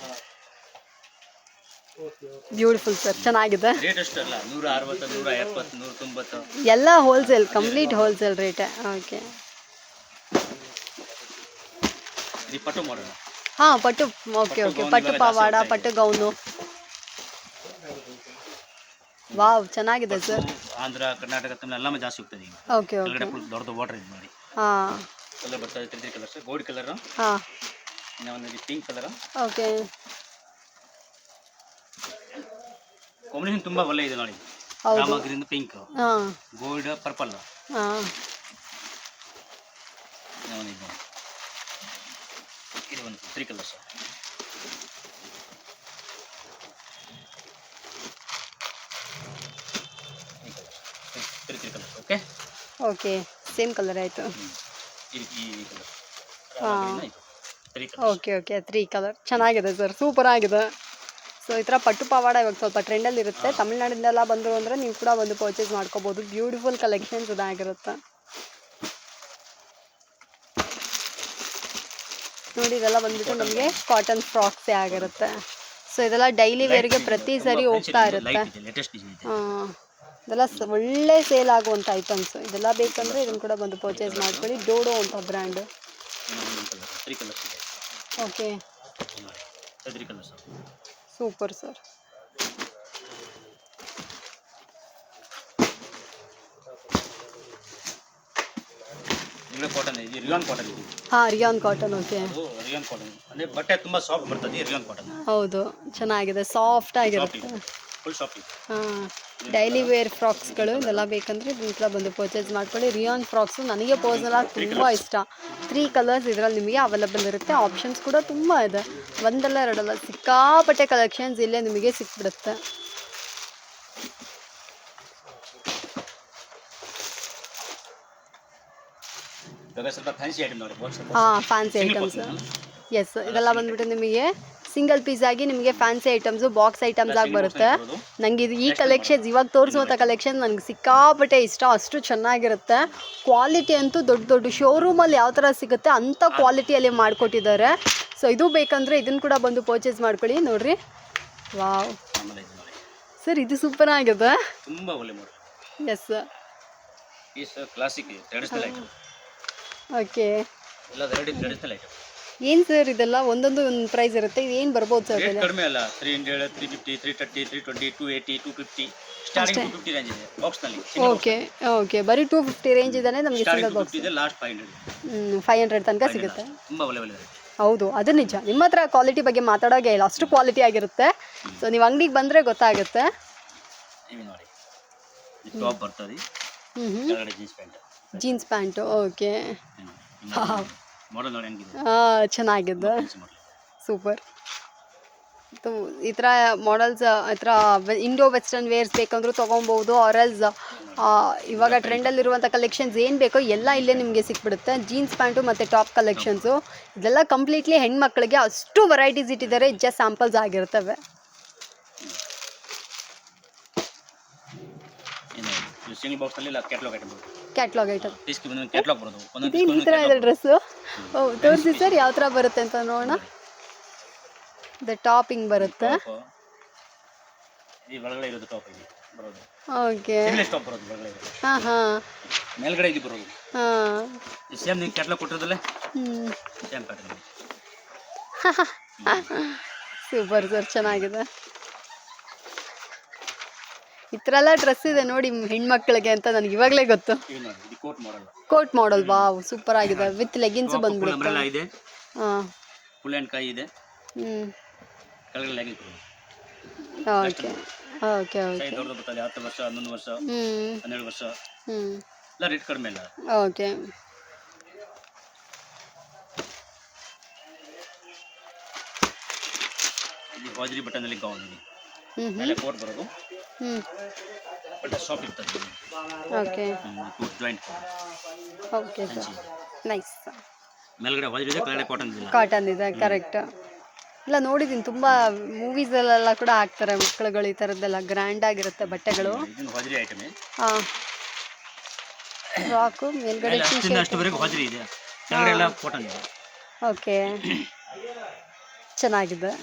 ಬ್ಯೂಟಿಫುಲ್ ಸರ್, ಚೆನ್ನಾಗಿದೆ. ರೇಟ್ ಅಷ್ಟು ಅಲ್ಲ, 160, 170, 190. ಎಲ್ಲ ಹೋಲ್ಸೇಲ್, ಕಂಪ್ಲೀಟ್ ಹೋಲ್ಸೇಲ್ ರೇಟೇ. ಓಕೆ. ಇದು ಪಟ್ಟು ಮಾಡೋಣ. ಹಾಂ, ಪಟ್ಟು. Okay okay. ಪಟ್ಟು ಪಾವಾಡ, ಪಟ್ಟು ಗೌನು. ವಾವ್ ಚೆನ್ನಾಗಿದೆ ಸರ್. ಆಂಧ್ರ ಕರ್ನಾಟಕ ತಮಿಳು ಎಲ್ಲಾமே ಜಾಸ್ತಿ ಹೋಗ್ತದೆ ಈಗ. ಓಕೆ ಕೆಳಗಡೆ ಓಕೆ. ಫುಲ್ ದೊಡ್ಡ ಬಾರ್ಡರ್ ಇದು ನೋಡಿ. ಹಾಂ ಕಲರ್ ಬರ್ತದೆ 3 ಕಲರ್ಸ್, ಗೋಲ್ಡ್ ಕಲರ್, ಹಾಂ ಇನ್ನು ಒಂದು ಪಿಂಕ್ ಕಲರ್. ಓಕೆ. ಕಾಂಬಿನೇಷನ್ ತುಂಬಾ ಒಳ್ಳೆ ಇದೆ ನೋಡಿ. ಹೌದು. ರಾಮ ಗ್ರೀನ್ ಪಿಂಕ್, ಹಾಂ ಗೋಲ್ಡ್ ಪರ್ಪಲ್. ಹಾಂ ಇದು ಒಂದು 3 colours. Three colours. Okay okay same colour ಆಯಿತು. ಈ ಕಲರ್ ಹಾಂ 3 ಕಲರ್ಸ್. ಓಕೆ ಓಕೆ 3 ಕಲರ್ ಚೆನ್ನಾಗಿದೆ ಸರ್, ಸೂಪರ್ ಆಗಿದೆ. ಸೊ ಈ ಥರ ಪಟ್ಟು ಪವಾಡ ಇವಾಗ ಸ್ವಲ್ಪ ಟ್ರೆಂಡಲ್ಲಿ ಇರುತ್ತೆ. ತಮಿಳ್ನಾಡಿಂದೆಲ್ಲ ಬಂದರು ಅಂದರೆ ನೀವು ಕೂಡ ಬಂದು ಪರ್ಚೇಸ್ ಮಾಡ್ಕೋಬೋದು. ಬ್ಯೂಟಿಫುಲ್ ಕಲೆಕ್ಷನ್ಸ್ ಇದಾಗಿರುತ್ತೆ ನೋಡಿ. ಇದೆಲ್ಲ ಬಂದ್ಬಿಟ್ಟು ನಮಗೆ ಕಾಟನ್ ಫ್ರಾಕ್ಸೇ ಆಗಿರುತ್ತೆ. ಸೊ ಇದೆಲ್ಲ ಡೈಲಿ ವೇರ್ಗೆ ಪ್ರತಿ ಸರಿ ಹೋಗ್ತಾ ಇರುತ್ತೆ. ಲೇಟೆಸ್ಟ್ ಡಿಸೈನ್ ಇದೆ. ಇದೆಲ್ಲ ಒಳ್ಳೆ ಸೇಲ್ ಆಗುವಂಥ ಐಟಮ್ಸು. ಇದೆಲ್ಲ ಬೇಕಂದರೆ ಇದನ್ನು ಕೂಡ ಬಂದು ಪರ್ಚೇಸ್ ಮಾಡ್ಕೊಳ್ಳಿ. ಡೋಡೋ ಅಂತ ಬ್ರ್ಯಾಂಡು. 3 ಕಲರ್ಸ್ ಇದೆ. Okay 3 colours. Super sir. ಇದು ಕಾಟನ್ ಇದೆ, ರಿಯಾನ್ ಕಾಟನ್ ಇದೆ. ಹಾಂ ರಿಯಾನ್ ಕಾಟನ್. ಓಕೆ ಅದು ರಿಯಾನ್ ಕಾಟನ್ ಅಂದ್ರೆ ಬಟ್ಟೆ ತುಂಬಾ ಸಾಫ್ಟ್ ಬರ್ತದೆ. ರಿಯಾನ್ ಕಾಟನ್ ಹೌದು ಚೆನ್ನಾಗಿದೆ, ಸಾಫ್ಟ್ ಆಗಿರುತ್ತೆ. ಫುಲ್ ಸಾಫ್ಟ್ ಇದೆ. ಹಾಂ ಡೈಲಿ ವೇರ್ ಫ್ರಾಕ್ಸ್ಗಳು ಇದೆಲ್ಲ ಬೇಕಂದರೆ ಇದನ್ನ ಕೂಡ ಬಂದು ಪರ್ಚೇಸ್ ಮಾಡ್ಕೊಳ್ಳಿ. ರಿಯಾನ್ ಫ್ರಾಕ್ಸು ನನಗೆ ಪರ್ಸನಲಾಗಿ ತುಂಬ ಇಷ್ಟ. 3 ಕಲರ್ಸ್ ಇದರಲ್ಲಿ ನಿಮಗೆ ಅವೈಲಬಲ್ ಇರುತ್ತೆ. ಆಪ್ಷನ್ಸ್ ಕೂಡ ತುಂಬ ಇದೆ, ಒಂದಲ್ಲ ಎರಡಲ್ಲ ಸಿಕ್ಕಾಪಟ್ಟೆ ಕಲೆಕ್ಷನ್ಸ್ ಇಲ್ಲೇ ನಿಮಗೆ ಸಿಕ್ಬಿಡುತ್ತೆ. ಇವಾಗ ಸ್ವಲ್ಪ ಫ್ಯಾನ್ಸಿ ಐಟಮ್ ನೋಡಿ. ಹಾಂ ಫ್ಯಾನ್ಸಿ ಐಟಮ್ಸ್. ಎಸ್ ಇದೆಲ್ಲ ಬಂದ್ಬಿಟ್ಟು ನಿಮಗೆ ಸಿಂಗಲ್ ಪೀಸ್ ಆಗಿ ನಿಮಗೆ ಫ್ಯಾನ್ಸಿ ಐಟಮ್ಸು ಬಾಕ್ಸ್ ಐಟಮ್ಸ್ ಆಗಿ ಬರುತ್ತೆ. ನನಗೆ ಇದು ಈ ಕಲೆಕ್ಷನ್ಸ್ ಇವಾಗ ತೋರಿಸುವಂಥ ಕಲೆಕ್ಷನ್ ನನಗೆ ಸಿಕ್ಕಾಪಟ್ಟೆ ಇಷ್ಟ, ಅಷ್ಟು ಚೆನ್ನಾಗಿರುತ್ತೆ. ಕ್ವಾಲಿಟಿ ಅಂತೂ ದೊಡ್ಡ ದೊಡ್ಡ ಶೋರೂಮಲ್ಲಿ ಯಾವ ಥರ ಸಿಗುತ್ತೆ ಅಂಥ ಕ್ವಾಲಿಟಿಯಲ್ಲಿ ಮಾಡಿಕೊಟ್ಟಿದ್ದಾರೆ. ಸೊ ಇದು ಬೇಕಂದರೆ ಇದನ್ನು ಕೂಡ ಬಂದು ಪರ್ಚೇಸ್ ಮಾಡ್ಕೊಳ್ಳಿ. ನೋಡಿರಿ ವಾವ್ ಸರ್, ಇದು ಸೂಪರ್ ಆಗಿದೆ. ತುಂಬಾ ಒಳ್ಳೆ model. Yes piece classic traditional item. Okay ಎಲ್ಲ ವೆರೈಟಿ ಟ್ರೆಡಿಷನಲ್ ಐಟಮ್. ಏನು ಸರ್ ಇದೆಲ್ಲ ಒಂದೊಂದು ಒಂದು ಪ್ರೈಸ್ ಇರುತ್ತೆ. ಇದು ಏನು ಬರ್ಬೋದು ಸರ್? ರೇಟ್ ಕಡಿಮೆ ಅಲ್ಲ. 300, 350, 330, 320, 280, 250 ಸ್ಟಾರ್ಟಿಂಗ್ 250 ರೇಂಜ್ ಇದೆ ಬಾಕ್ಸ್ ನಲ್ಲಿ. ಓಕೆ ಓಕೆ ಬರೀ 250 ರೇಂಜ್ ಇದ್ದಾನೆ ನಮಗೆ ಸಿಂಗಲ್ ಬಾಕ್ಸ್. ಇದೆ ಲಾಸ್ಟ್ 500. 500 ತನಕ ಸಿಗುತ್ತೆ. ತುಂಬಾ ಒಳ್ಳೆ ಒಳ್ಳೆ ಹೌದು ಅದು ನಿಜ. ನಿಮ್ಮ ಹತ್ರ ಕ್ವಾಲಿಟಿ ಬಗ್ಗೆ ಮಾತಾಡೋಕೆ ಇಲ್ಲ, ಅಷ್ಟು ಕ್ವಾಲಿಟಿ ಆಗಿರುತ್ತೆ. ಸೊ ನೀವು ಅಂಗಡಿಗೆ ಬಂದರೆ ಗೊತ್ತಾಗುತ್ತೆ. ಇವು ನೋಡಿ, ಇದು ಟಾಪ್ ಬರ್ತದೆ, ಕೆಳಗಡೆ jeans pant. Jeans pant. Okay model ನೋಡಿ ಹೆಂಗಿದೆ. ಹಾಂ ಚೆನ್ನಾಗಿದೆ, ಸೂಪರ್. ಈ ಥರ ಮಾಡೆಲ್ಸ್ ಈ ಥರ ಇಂಡೋ ವೆಸ್ಟರ್ನ್ ವೇರ್ಸ್ ಬೇಕಂದ್ರೂ ತೊಗೊಬೋದು. ಆರಲ್ಸ್ ಇವಾಗ ಟ್ರೆಂಡಲ್ಲಿರುವಂಥ ಕಲೆಕ್ಷನ್ಸ್ ಏನು ಬೇಕೋ ಎಲ್ಲ ಇಲ್ಲೇ ನಿಮಗೆ ಸಿಕ್ಬಿಡುತ್ತೆ. ಜೀನ್ಸ್ ಪ್ಯಾಂಟು ಮತ್ತು ಟಾಪ್ ಕಲೆಕ್ಷನ್ಸು ಇದೆಲ್ಲ ಕಂಪ್ಲೀಟ್ಲಿ ಹೆಣ್ಮಕ್ಳಿಗೆ ಅಷ್ಟು ವೆರೈಟೀಸ್ ಇಟ್ಟಿದ್ದಾರೆ. ಜಸ್ಟ್ ಸ್ಯಾಂಪಲ್ಸ್ ಆಗಿರ್ತವೆ. ಸಿಂಗಲ್ ಬಾಕ್ಸ್ ಅಲ್ಲಿ ಕ್ಯಾಟಲಾಗ್ ಐಟಮ್ ಬರುತ್ತೆ. ಕ್ಯಾಟ್ಲಾಗ್ ಐಟಮ್ ಪೀಸ್ಗೆ ಬಂದು ಕ್ಯಾಟಲಾಗ್ ಬರೋದು. ಇದೇನು ಈ ಥರ ಇದೆ ಡ್ರೆಸ್ಸು? ಓ ತೋರಿಸಿ ಸರ್ ಯಾವ ಥರ ಬರುತ್ತೆ ಅಂತ ನೋಡೋಣ. ದ ಟಾಪ್ ಹಿಂಗೆ ಬರುತ್ತೆ. ಈ ಒಳಗಡೆ ಇರೋದು ಟಾಪ್ ಇದೆ ಬರೋದು. ಓಕೆ ಸಿಂಗ್ಲೆಸ್ ಟಾಪ್ ಬರೋದು ಒಳಗಡೆ ಇರೋದು. ಹಾಂ ಹಾಂ ಮೇಲ್ಗಡೆ ಇದು ಬರೋದು. ಹಾಂ ಈ ಸೇಮ್ ನೀವು ಕ್ಯಾಟಲಾಗ್ ಕೊಟ್ಟಿರೋದಲ್ಲೇ ಸೇಮ್ ಪ್ಯಾಟರ್ನ್. ಸೂಪರ್ ಸರ್, ಚೆನ್ನಾಗಿದೆ. ಈ ಥರ ಎಲ್ಲ ಡ್ರೆಸ್ ಇದೆ ನೋಡಿ ಹೆಣ್ಮಕ್ಳಿಗೆ ಅಂತ ನನಗೆ ಇವಾಗಲೇ ಗೊತ್ತು. ಇದು ನೋಡಿ, ಇದು ಕೋಟ್ ಮಾಡಲ್. ಕೋಟ್ ಮಾಡಲ್ ವಾವ್ ಸೂಪರ್ ಆಗಿದೆ. ವಿತ್ ಲೆಗಿನ್ಸು ಬಂದ್ಬಿಡುತ್ತೆ. ಅಂಬ್ರೆಲಾ ಇದೆ, ಹಾಂ ಫುಲ್ ಹ್ಯಾಂಡ್ ಕೈ ಇದೆ, ಕೆಳಗಡೆ ಲೆಗಿನ್ಸ್ ಬರೋದು. ಓಕೆ ಓಕೆ ಓಕೆ ಸೈಜ್ ದೊಡ್ಡದು ಬರ್ತದೆ. 10 ವರ್ಷ, 11 ವರ್ಷ, 12 ವರ್ಷ ಎಲ್ಲ ರೇಟ್ ಕಡಿಮೆ ಇಲ್ಲ. ಓಕೆ ಇದು ಹಾಜರಿ ಬಟನಲ್ಲಿ ಗೌನ್ ಇದೆ. ಮೇಲೆ ಕೋಟ್ ಬರೋದು. ಬಟ್ ಸಾಫ್ಟ್ ಇರ್ತದೆ. Okay joint okay sir, nice. ಮೇಲ್ಗಡೆ ಹಾಜರಿ ಇದೆ, ಕೆಳಗಡೆ ಕಾಟನ್ ಇದೆ. ಕಾಟನ್ ಇದೆ, ಕರೆಕ್ಟ್. ಇಲ್ಲ ನೋಡಿದ್ದೀನಿ, ತುಂಬ ಮೂವೀಸಲ್ಲೆಲ್ಲ ಕೂಡ ಹಾಕ್ತಾರೆ ಮಕ್ಕಳುಗಳು. ಈ ಥರದ್ದೆಲ್ಲ ಗ್ರ್ಯಾಂಡ್ ಆಗಿರುತ್ತೆ ಬಟ್ಟೆಗಳು. ಇದು ಹಾಜರಿ ಐಟಮ್. ಹಾಂ ಫ್ರಾಕು ಮೇಲ್ಗಡೆ ಅಷ್ಟುವರೆಗೂ ಹಾಜರಿ ಇದೆ, ಕೆಳಗಡೆ ಎಲ್ಲ ಕಾಟನ್ ಇದೆ. ಓಕೆ ಚೆನ್ನಾಗಿದೆ.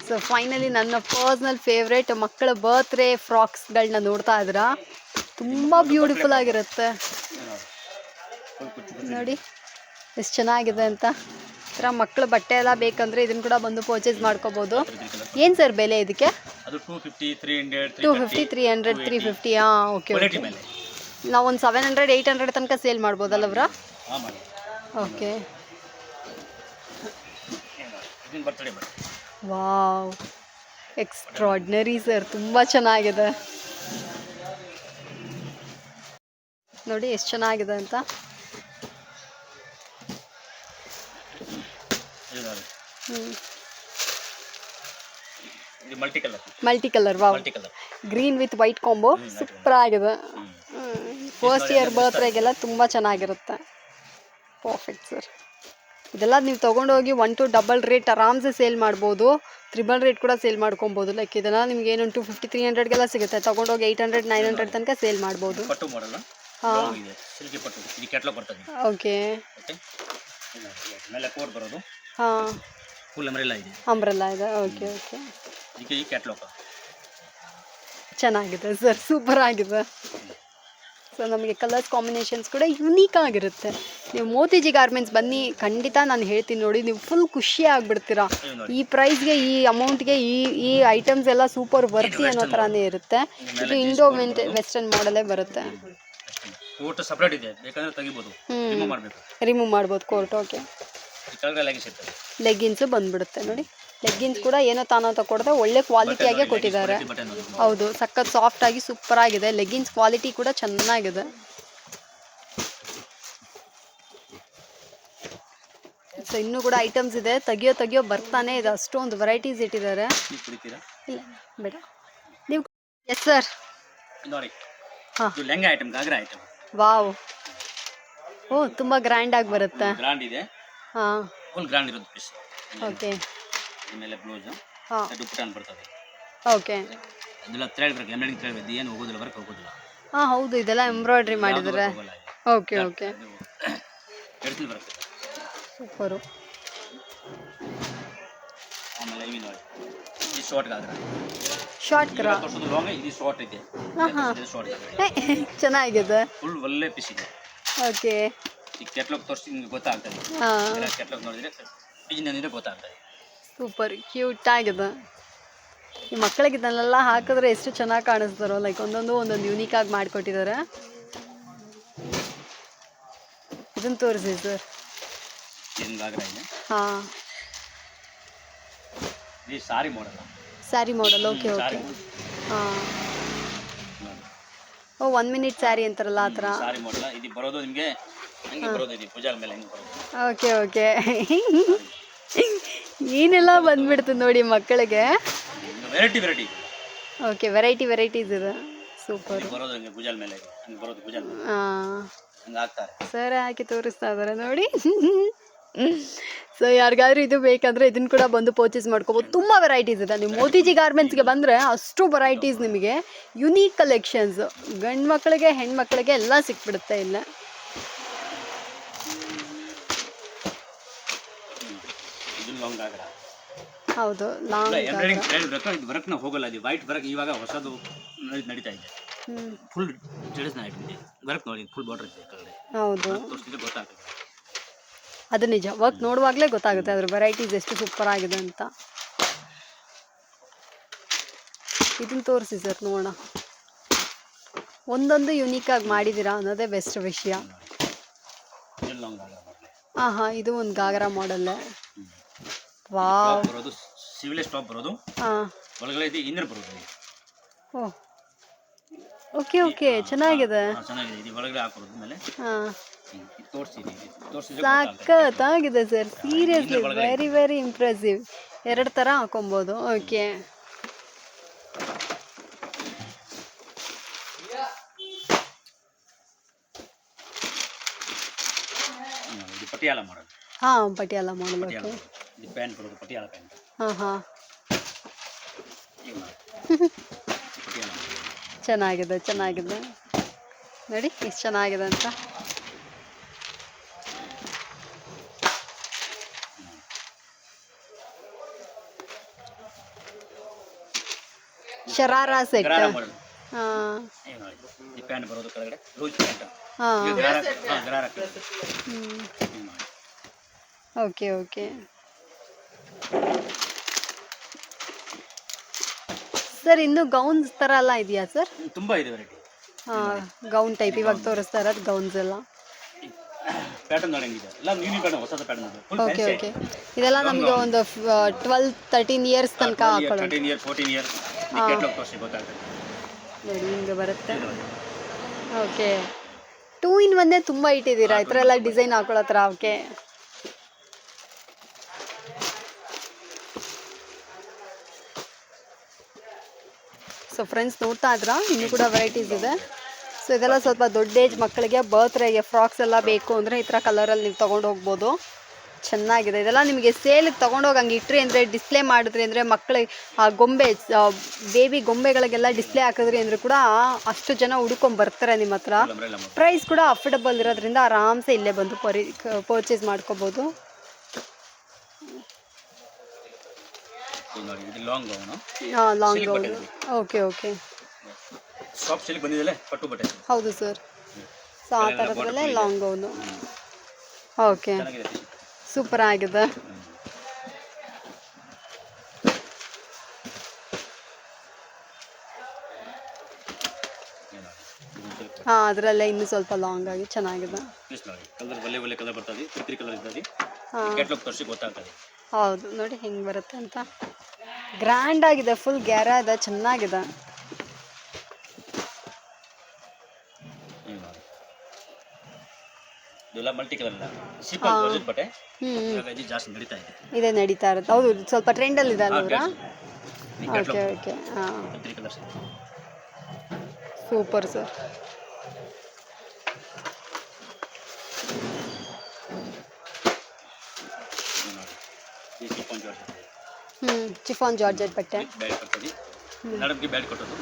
ಸೊ ಫೈನಲಿ ನನ್ನ ಪರ್ಸ್ನಲ್ ಫೇವ್ರೇಟ್ ಮಕ್ಕಳ ಬರ್ತ್ಡೇ ಫ್ರಾಕ್ಸ್ಗಳನ್ನ ನೋಡ್ತಾ ಇದ್ದೀರಾ. ತುಂಬ ಬ್ಯೂಟಿಫುಲ್ ಆಗಿರುತ್ತೆ ನೋಡಿ ಎಷ್ಟು ಚೆನ್ನಾಗಿದೆ ಅಂತ. ಈ ಥರ ಮಕ್ಕಳ ಬಟ್ಟೆ ಎಲ್ಲ ಬೇಕಂದರೆ ಇದನ್ನು ಕೂಡ ಬಂದು ಪರ್ಚೇಸ್ ಮಾಡ್ಕೋಬೋದು. ಏನು ಸರ್ ಬೆಲೆ ಇದಕ್ಕೆ? ಅದು 250 300 250 300 350 ಹಾಂ ಓಕೆ ಕ್ವಾಲಿಟಿ ಓಕೆ ಮೇಲೆ. ನಾವು ಒಂದು 700 800 ತನಕ ಸೇಲ್ ಮಾಡ್ಬೋದಲ್ಲ ಬ್ರಾ? ಹಾಂ ಮಾಡಿ. ಓಕೆ. ಇದನ್ನ ಬರ್ತಡೇ ಮಾಡಿ. ವಾವ್, ಎಕ್ಸ್ಟ್ರಾರ್ಡಿನರಿ ಸರ್, ತುಂಬ ಚೆನ್ನಾಗಿದೆ ನೋಡಿ ಎಷ್ಟು ಚೆನ್ನಾಗಿದೆ ಅಂತ. ಇದು ನೋಡಿ. ಹ್ಞೂ, ಇದು multi colour. Multi colour, wow, multi colour. Green with white combo super ಆಗಿದೆ. ಫಸ್ಟ್ ಇಯರ್ ಬರ್ತ್ಡೇಗೆಲ್ಲ ತುಂಬ ಚೆನ್ನಾಗಿರುತ್ತೆ. Perfect sir. ಇದೆಲ್ಲ ನೀವು ತೊಗೊಂಡೋಗಿ 1 to ಡಬಲ್ ರೇಟ್ ಆರಾಮ್ಸೆ ಸೇಲ್ ಮಾಡ್ಬೋದು, ತ್ರಿಬಲ್ ರೇಟ್ ಕೂಡ ಸೇಲ್ ಮಾಡ್ಕೊಬೋದು. ಲೈಕ್ ಇದೆಲ್ಲ ನಿಮ್ಗೆ ಏನು 250 300ಗೆಲ್ಲ ಸಿಗುತ್ತೆ, ತೊಗೊಂಡೋಗಿ 800 900 ತನಕ ಸೇಲ್ ಮಾಡ್ಬೋದು. ಪಟ್ಟು ಮಾಡಲ್ಲ. ಹಾಂ, ಇದೆ ಸಿಲ್ಕಿ ಪಟ್ಟು, ಇದು ಕ್ಯಾಟ್ಲಾಗ್ ಬರ್ತದೆ. ಓಕೆ. ಓಕೆ, ಮೇಲೆ ಕೋಟ್ ಬರೋದು, ಹಾಂ, ಫುಲ್ ಅಂಬ್ರೆಲ್ಲ ಇದೆ, ಅಂಬ್ರೆಲ್ಲ ಇದೆ. ಓಕೆ ಓಕೆ, ಇದಕ್ಕೆ ಈ ಕ್ಯಾಟ್ಲಾಗ್ ಚೆನ್ನಾಗಿದೆ ಸರ್, ಸೂಪರ್ ಆಗಿದೆ. ಸೊ ನಮಗೆ ಕಲರ್ಸ್ ಕಾಂಬಿನೇಷನ್ಸ್ ಕೂಡ ಯುನೀಕ್ ಆಗಿರುತ್ತೆ. ನೀವು ಮೋತಿಜಿ ಗಾರ್ಮೆಂಟ್ಸ್ ಬನ್ನಿ, ಖಂಡಿತ ನಾನು ಹೇಳ್ತೀನಿ ನೋಡಿ, ನೀವು ಫುಲ್ ಖುಷಿ ಆಗಿಬಿಡ್ತೀರಾ. ಈ ಪ್ರೈಸ್ಗೆ, ಈ ಅಮೌಂಟ್ಗೆ ಈ ಐಟಮ್ಸ್ ಎಲ್ಲ ಸೂಪರ್ ವರ್ತಿ ಅನ್ನೋ ಥರನೇ ಇರುತ್ತೆ. ಇದು ಇಂಡೋ ವೆಸ್ಟರ್ನ್ ಮಾಡಲೇ ಬರುತ್ತೆ. ಕೋಟ್ ಸಪ್ರೇಟ್ ಇದೆ, ಬೇಕಂದ್ರೆ ತೆಗಿಬೋದು, ರಿಮೂವ್ ಮಾಡಬೇಕು, ರಿಮೂವ್ ಮಾಡ್ಬೋದು ಕೋರ್ಟ್. ಓಕೆ, ಈ ಕೆಳಗಡೆ ಲೆಗಿನ್ಸ್ ಇರ್ತದೆ, ಲೆಗ್ಗಿನ್ಸು ಬಂದ್ಬಿಡುತ್ತೆ ನೋಡಿ. ಲೆಗ್ಗಿನ್ಸ್ ಕೂಡ ಏನೋ ತಾನೋ ತಗೊಡ್ದೆ ಒಳ್ಳೆ ಕ್ವಾಲಿಟಿಯಾಗೆ ಕೊಟ್ಟಿದ್ದಾರೆ. ಹೌದು, ಸಖತ್ ಸಾಫ್ಟ್ ಆಗಿ ಸೂಪರ್ ಆಗಿದೆ. ಲೆಗ್ಗಿನ್ಸ್ ಕ್ವಾಲಿಟಿ ಕೂಡ ಚೆನ್ನಾಗಿದೆ. ಸೊ ಇನ್ನೂ ಕೂಡ ಐಟಮ್ಸ್ ಇದೆ, ತೆಗಿಯೋ ಬರ್ತಾನೆ ಇದೆ, ಅಷ್ಟೊಂದು ವೆರೈಟೀಸ್ ಇಟ್ಟಿದ್ದಾರೆ. ಇಲ್ಲ ಬೇಡ ನೀವು. Yes sir. ನೋಡಿ, ಹಾಂ, ಇದು lehenga item, ghagra item. Wow, ಓ ತುಂಬ ಗ್ರ್ಯಾಂಡಾಗಿ ಬರುತ್ತೆ. ಗ್ರಾಂಡ್ ಇದೆ, ಹಾಂ, ಫುಲ್ ಗ್ರಾಂಡ್ ಇರೋದು ಪೀಸ್. ಓಕೆ. ಮೇಲೆ ಬ್ಲೌಸ್, ಹಾಂ, ದುಪ್ಪಟ್ಟ ಬರ್ತದೆ. ಓಕೆ. ಇದೆಲ್ಲ ಥ್ರೆಡ್ ವರ್ಕ್, ಎಂಬ್ರಾಯ್ಡಿಂಗ್ ಥ್ರೆಡ್ ಇದೆ, ಏನು ಹೋಗೋದಿಲ್ಲ, ವರ್ಕ್ ಹೋಗೋದಿಲ್ಲ. ಹಾಂ, ಹೌದು, ಇದೆಲ್ಲ ಎಂಬ್ರಾಯ್ಡ್ರಿ ಮಾಡಿದ್ದಾರೆ. ಓಕೆ ಓಕೆ, ಎಡ್ಸಿಲ್ ಬರ್ತದೆ, ಸೂಪರು. ಆಮೇಲೆ ಇವಿ ನೋಡಿ, ಇದು ಶಾರ್ಟ್ ಗಾಗ್ರಾ, ಶಾರ್ಟ್ ಕ್ರಾ, ಲಾಂಗ್, ಇದು ಶಾರ್ಟ್ ಇದೆ. ಹಾಂ ಹಾಂ, ಶಾರ್ಟ್ ಚೆನ್ನಾಗಿದೆ. ಫುಲ್ ಒಳ್ಳೆ ಪೀಸ್ ಇದೆ. ಓಕೆ. ಈ ಕೆಟ್ಲಾಗ್ ತೋರಿಸಿ ನಿಮ್ಗೆ ಗೊತ್ತಾಗ್ತದೆ. ಹಾಂ, ಕೆಟ್ಲಾಗ್ ನೋಡಿದ್ರೆ ಪಿಜಿನಿಂದ ಗೊತ್ತಾಗ್ತದೆ. ಸೂಪರ್ ಕ್ಯೂಟ್ ಆಗಿದೆ. ಈ ಮಕ್ಕಳಿಗೆ ಇದನ್ನೆಲ್ಲ ಹಾಕಿದ್ರೆ ಎಷ್ಟು ಚೆನ್ನಾಗಿ ಕಾಣಿಸ್ತಾರೋ. ಲೈಕ್ ಒಂದೊಂದು ಯೂನಿಕ್ ಆಗಿ ಮಾಡಿಕೊಟ್ಟಿದ್ದಾರೆ. ಇದನ್ನು ತೋರಿಸಿ ಸರ್. ಗಾಗ್ರಾ ಇದೆ. ಹಾಂ, ಇದು ಸಾರಿ ಮಾಡಲ್ಲ, ಸ್ಯಾರಿ ಮಾಡಲ್. Okay okay. ಹಾಂ, ಓ 1 minute ಸ್ಯಾರಿ ಅಂತಾರಲ್ಲ ಆ ಥರ. ಸಾರಿ ಮಾಡಲ್ಲ, ಇದು ಬರೋದು ನಿಮಗೆ ಹಂಗೆ ಬರೋದು, ಇದು ಪೂಜಾ ಮೇಲೆ ಹಂಗೆ ಬರೋದು. Okay okay. ಏನೆಲ್ಲ ಬಂದ್ಬಿಡ್ತು ನೋಡಿ ಮಕ್ಕಳಿಗೆ. ವೆರೈಟಿ ಓಕೆ, ವೆರೈಟೀಸ್ ಇದೆ. ಸೂಪರ್. ಬರೋದು ಹಂಗೆ ಭುಜಾಲ್ ಮೇಲೆ ಹಂಗೆ ಬರೋದು, ಭುಜಾಲ್ ಮೇಲೆ ಹಾಂ, ಹಂಗೆ ಹಾಕ್ತಾರೆ. ಸರ್ ಹಾಕಿ ತೋರಿಸ್ತಾ ಇದ್ದಾರೆ ನೋಡಿ. ಸೊ ಯಾರಿಗಾದ್ರೂ ಇದು ಬೇಕಂದರೆ ಇದನ್ನು ಕೂಡ ಬಂದು ಪರ್ಚೇಸ್ ಮಾಡ್ಕೋಬೋದು. ತುಂಬ ವೆರೈಟೀಸ್ ಇದೆ. ನೀವು ಮೋತಿಜಿ ಗಾರ್ಮೆಂಟ್ಸ್ಗೆ ಬಂದರೆ ಅಷ್ಟು ವೆರೈಟೀಸ್, ನಿಮಗೆ ಯುನೀಕ್ ಕಲೆಕ್ಷನ್ಸ್, ಗಂಡು ಮಕ್ಕಳಿಗೆ ಹೆಣ್ಮಕ್ಳಿಗೆ ಎಲ್ಲ ಸಿಕ್ಬಿಡುತ್ತೆ ಇಲ್ಲ. ಇದು ಲಾಂಗ್ ಗಾಗ್ರಾ. ಹೌದು, ಲಾಂಗ್ ಎಂಬ್ರಾಯ್ಡಿಂಗ್ ಥ್ರೆಡ್ ವರ್ಕ್, ಇದು ವರ್ಕ್ನ ಹೋಗಲ್ಲ, ಇದು ವೈಟ್ ವರ್ಕ್ ಇವಾಗ ಹೊಸದು ನಡೀತಾ ಇದೆ. ಫುಲ್ ಟ್ರೆಡಿಷನಲ್ ಐಟಮ್ ಇದೆ. ವರ್ಕ್ ನೋಡಿ, ಫುಲ್ ಬಾರ್ಡರ್ ಇದೆ ಕೆಳಗಡೆ. ಹೌದು, ತೋರಿಸಿದ್ರೆ ಗೊತ್ತಾಗ್ತದೆ. ಅದು ನಿಜ, ವರ್ಕ್ ನೋಡುವಾಗಲೇ ಗೊತ್ತಾಗುತ್ತೆ ಅದ್ರ ವೆರೈಟೀಸ್ ಎಷ್ಟು ಸೂಪರ್ ಆಗಿದೆ ಅಂತ. ಇದನ್ನು ತೋರಿಸಿ ಸರ್ ನೋಡೋಣ. ಒಂದೊಂದು ಯುನೀಕಾಗಿ ಮಾಡಿದ್ದೀರಾ ಅನ್ನೋದೇ ಬೆಸ್ಟ್ ವಿಷಯ. ಇದು ಲಾಂಗ್ ಗಾಗ್ರಾ ಮಾಡಲಿ. ಹಾಂ ಹಾಂ, ಇದು ಒಂದು ಗಾಗ್ರಾ ಮಾಡಲ್ಲೇ. ವಾವ್, ಬರೋದು ಸಿವಿಲೆ ಸ್ಟಾಪ್ ಬರೋದು. ಹಾಂ, ಒಳಗಡೆ ಇದೆ ಇನ್ನರ್ ಬರೋದು. ಓ ಓಕೆ ಓಕೆ, ಚೆನ್ನಾಗಿದೆ. ಚೆನ್ನಾಗಿದೆ, ಇದು ಒಳಗಡೆ ಹಾಕೋದು ಮೇಲೆ. ಹಾಂ, ತೋರಿಸಿದ್ರೆ ಸಖತ್ತಾಗಿದೆ sir, seriously very very impressive. 2 ಥರ ಹಾಕೊಬೋದು. ಓಕೆ, ಇದು ಪಟಿಯಾಲ ಮಾಡಲ್. ಹಾಂ, ಪಟಿಯಾಲ ಮಾಡಲ್. ಓಕೆ, ಇದು ಪ್ಯಾಂಟ್ ಬರೋದು, ಪಟಿಯಾಲ ಪ್ಯಾಂಟ್. ಹಾಂ ಹಾಂ, ಪಟಿಯಾಲ ಚೆನ್ನಾಗಿದೆ ನೋಡಿ ಎಷ್ಟು ಚೆನ್ನಾಗಿದೆ ಅಂತ. ಶರಾರಾ ಸೆಟ್. ಹಾಂ, ಈ ಪ್ಯಾಂಟ್ ಬರೋದು ಕೆಳಗಡೆ ಲೂಸ್ ಪ್ಯಾಂಟ್. ಹಾಂ, ಗರಾರ. ಓಕೆ ಓಕೆ, ಸರ್ ಇನ್ನು ಗೌನ್ಸ್ ಥರ ಎಲ್ಲ ಇದೆಯಾ ಸರ್? ತುಂಬ ಇದೆ ವೆರೈಟಿ. ಗೌನ್ ಟೈಪ್ ಇವಾಗ ತೋರಿಸ್ತಾ ಇರೋದು ಗೌನ್ಸ್ ಎಲ್ಲ. ಪ್ಯಾಟರ್ನ್ ನೋಡಿ ಹೆಂಗಿದೆ, ಎಲ್ಲ ನ್ಯೂ ಹೊಸ ಪ್ಯಾಟರ್ನ್ ಇದೆ, ಫುಲ್ ಓಕೆ ಫ್ಯಾನ್ಸಿ. ಓಕೆ. ಇದೆಲ್ಲ ನಮಗೆ ಒಂದು 12-13 ಇಯರ್ಸ್ ತನಕ ಹಾಕೊಳ್ಳೋದು. 13 ಇಯರ್ 14 ಇಯರ್ ಕ್ಯಾಟಲಾಗ್ ತೋರಿಸಿ ಗೊತ್ತಾಗ್ತದೆ. ನೋಡಿ ಹಿಂಗೆ ಬರುತ್ತೆ. ಓಕೆ, 2 in 1 ತುಂಬ ಇಟ್ಟಿದ್ದೀರಾ ಈ ಥರ ಎಲ್ಲ ಡಿಸೈನ್ ಹಾಕೊಳ್ಳೋ ಥರ. ಓಕೆ, ಸೊ ಫ್ರೆಂಡ್ಸ್ ನೋಡ್ತಾ ಇದ್ರಾ, ಇನ್ನೂ ಕೂಡ ವೆರೈಟೀಸ್ ಇದೆ. ಸೊ ಇದೆಲ್ಲ ಸ್ವಲ್ಪ ದೊಡ್ಡ ಏಜ್ ಮಕ್ಕಳಿಗೆ ಬರ್ತ್ಡೇಗೆ ಫ್ರಾಕ್ಸ್ ಎಲ್ಲ ಬೇಕು ಅಂದರೆ ಈ ಥರ ಕಲರಲ್ಲಿ ನೀವು ತೊಗೊಂಡು ಹೋಗ್ಬೋದು. ಚೆನ್ನಾಗಿದೆ. ಇದೆಲ್ಲ ನಿಮಗೆ ಸೇಲಿಗೆ ತೊಗೊಂಡೋಗಿ ಹಂಗೆ ಇಟ್ರಿ ಅಂದರೆ, ಡಿಸ್ಪ್ಲೇ ಮಾಡಿದ್ರಿ ಅಂದರೆ, ಮಕ್ಕಳಿಗೆ ಆ ಗೊಂಬೆ ಬೇಬಿ ಗೊಂಬೆಗಳಿಗೆಲ್ಲ ಡಿಸ್ಪ್ಲೇ ಹಾಕಿದ್ರಿ ಅಂದರೆ ಕೂಡ ಅಷ್ಟು ಜನ ಹುಡ್ಕೊಂಡು ಬರ್ತಾರೆ ನಿಮ್ಮ ಹತ್ರ. ಪ್ರೈಸ್ ಕೂಡ ಅಫೋರ್ಡಬಲ್ ಇರೋದ್ರಿಂದ ಆರಾಮ್ಸೆ ಇಲ್ಲೇ ಬಂದು ಪರ್ಚೇಸ್ ಮಾಡ್ಕೋಬೋದು. Long gown. Long gown. Okay okay. Soft silk ಬಂದಿದೆ, ಪಟ್ಟು ಬಟ್ಟೆ. ಹೌದು ಸರ್. ಸೊ ಆ ಥರದ್ರಲ್ಲೇ ಲಾಂಗ್ ಗೌನು. ಓಕೆ, ಸೂಪರ್ ಆಗಿದೆ. ಹಾಂ, ಅದರಲ್ಲೇ ಇನ್ನೂ ಸ್ವಲ್ಪ ಲಾಂಗ್ ಆಗಿ ಚೆನ್ನಾಗಿದೆ. ಕಲರ್ ಒಳ್ಳೆ ಕಲರ್ ಬರ್ತದೆ, 3 ಕಲರ್ ಇರ್ತದೆ. ಹಾಂ, ಕ್ಯಾಟಲಾಗ್ ತೋರಿಸಿ ಗೊತ್ತಾಗ್ತದೆ. ಹೌದು ನೋಡಿ ಹೆಂಗೆ ಬರುತ್ತೆ ಅಂತ. ಗ್ರ್ಯಾಂಡ್ ಆಗಿದೆ, ಫುಲ್ ಗ್ಯಾರ ಇದೆ, ಚೆನ್ನಾಗಿದೆ. ಇದೆಲ್ಲ ಮಲ್ಟಿ ಕಲರ್ ಅಲ್ಲ, ಸಿಂಪಲ್ ಜಾರ್ಜೆಟ್ ಬಟ್ಟೆ. ಹಾಗಾಗಿ ಜಾಸ್ತಿ ನಡೀತಾ ಇದೆ. ಇದೇ ನಡೀತಾ ಇರುತ್ತೆ. ಹೌದು, ಸ್ವಲ್ಪ ಟ್ರೆಂಡಲ್ಲಿ ಇದೆ ಅಲ್ವರ. Okay catalogue okay. ಹಾಂ, 3 ಕಲರ್ಸ್. Super sir. ಈ ಚಿಫಾನ್ ಜಾರ್ಜೆಟ್. ಚಿಫಾನ್ ಜಾರ್ಜೆಟ್ ಬಟ್ಟೆ. ಬ್ಯಾಗ್ ಕೊಡ್ತೀವಿ, ನಡುವಿಗೆ ಬ್ಯಾಗ್ ಕೊಟ್ಟೋದು,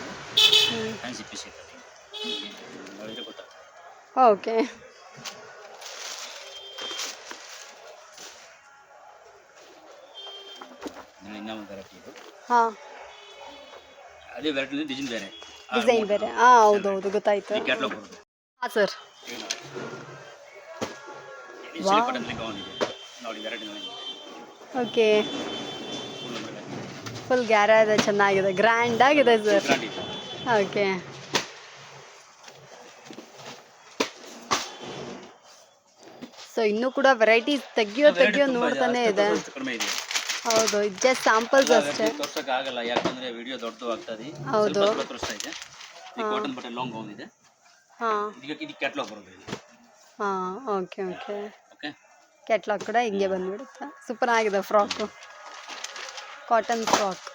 ಫ್ಯಾನ್ಸಿ ಪೀಸ್ ಇರ್ತದೆ. ನೋಡಿದ್ರೆ ಗೊತ್ತಾಗ್ತದೆ. ಓಕೆ, ಇನ್ನೊಂದು ವೆರೈಟಿ ಇದು. ಹಾಂ, ಅದೇ ವೆರೈಟಿ ಡಿಸೈನ್ ಬೇರೆ. ಡಿಸೈನ್ ಬೇರೆ. ಹಾಂ, ಹೌದು ಹೌದು, ಗೊತ್ತಾಯ್ತು. ಕ್ಯಾಟಲಾಗ್ ಬರೋದು. ಹಾಂ ಸರ್. ಸಿಲ್ಕ್ ಕಾಟನ್ ಗೌನ್ ಇದೆ ನೋಡಿ, ವೆರೈಟಿ ನೋಡಿ. ಓಕೆ, ಫುಲ್ ಗ್ಯಾರ ಇದೆ, ಚೆನ್ನಾಗಿದೆ, ಗ್ರ್ಯಾಂಡ್ ಆಗಿದೆ ಸರ್. ಓಕೆ, ಸೊ ಇನ್ನೂ ಕೂಡ ವೆರೈಟೀಸ್ ತೆಗಿಯೋ ನೋಡ್ತಾನೆ ಇದೆ. ಕಡಿಮೆ ಇದೆ. ಹೌದು, ಇದು ಜಸ್ಟ್ ಸ್ಯಾಂಪಲ್ಸ್ ಅಷ್ಟೇ. ತೋರ್ಸಕ್ಕೆ ಆಗಲ್ಲ, ಯಾಕಂದ್ರೆ ವಿಡಿಯೋ ದೊಡ್ಡದು ಆಗ್ತದೆ. ಹೌದು, ತೋರಿಸ್ತಾ ಇದೆ. ಈ ಕಾಟನ್ ಬಟ್ಟೆ ಲಾಂಗ್ ಗೌನ್ ಇದೆ. ಹಾಂ ಇದು ಕ್ಯಾಟಲಾಗ್ ಬರೋದು ಇದು. ಹಾಂ, ಓಕೆ ಓಕೆ. ಓಕೆ, ಕ್ಯಾಟ್ಲಾಗ್ ಕೂಡ ಹಿಂಗೆ ಬಂದುಬಿಡುತ್ತೆ. ಸೂಪರ್ ಆಗಿದೆ ಫ್ರಾಕು, ಕಾಟನ್ ಫ್ರಾಕ್.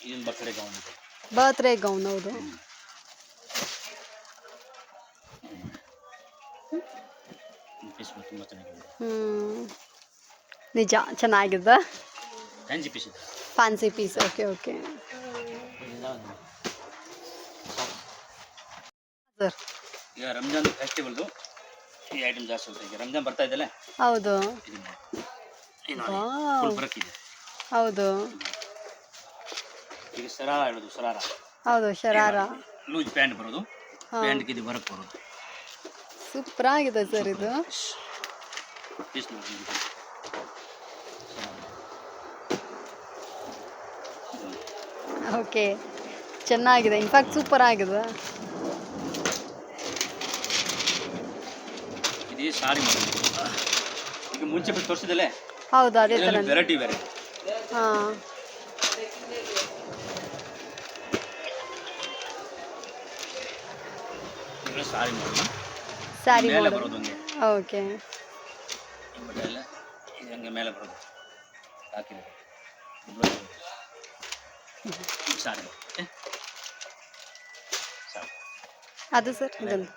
ಇದೊಂದು ಬರ್ತ್ಡೇ ಗೌನ್ ಇದೆ. Birthday gown. ಹೌದು, ಪೀಸ್ ತುಂಬ ಚೆನ್ನಾಗಿದೆ. ನಿಜ ಚೆನ್ನಾಗಿದೆ. ಫ್ಯಾನ್ಸಿ ಪೀಸ್ ಇದೆ. Fancy piece. Okay okay sir. ಈಗ ರಂಜಾನ್ ಫೆಸ್ಟಿವಲ್ದು ಈ ಐಟಮ್ ಜಾಸ್ತಿ ಹೋಗ್ತದೆ. ಈಗ ರಂಜಾನ್ ಬರ್ತಾ ಇದೆಯಲ್ಲ. ಹೌದು, ಫುಲ್ ಬರಕ್ ಇದೆ. ಹೌದು ಈಗ ಸರಾರ ಹೇಳೋದು, ಸರಾರ. ಹೌದು, ಶರಾರ. ಲೂಸ್ ಪ್ಯಾಂಟ್ ಬರೋದು, ಪ್ಯಾಂಟ್ಗೆ ಇದು ಬರಕ್ ಬರೋದು. ಸೂಪರ್ ಆಗಿದೆ ಸರ್ ಇದು. ಪೀಸ್ ನೋಡಿ. ಓಕೆ, ಚೆನ್ನಾಗಿದೆ, ಇನ್ಫ್ಯಾಕ್ಟ್ ಸೂಪರ್ ಆಗಿದೆ. ಇದೇ ಸಾರಿ ಮಾಡೋದು. ಈಗ ಮುಂಚೆ ಬಿಟ್ಟು ತೋರಿಸಿದಲ್ಲೇ. ಹೌದು, ಅದೇ ಥರ. ವೆರೈಟಿ ಬೇರೆ. ಹಾಂ, ಸಾರಿ ಮಾಡೋದು. ಸ್ಯಾರಿ ಮೇಲೆ ಮಾಡೋದು. ಬರೋದು ಹಂಗೆ. ಓಕೆ, ಈ ಬಟ್ಟೆ ಎಲ್ಲ ಇದು ಹಂಗೆ ಮೇಲೆ ಬರೋದು ಹಾಕಿದೆ. ಸಾರಿ ಓಕೆ, ಸಾರಿ. ಅದು ಸರ್ ಇದೊಂದು.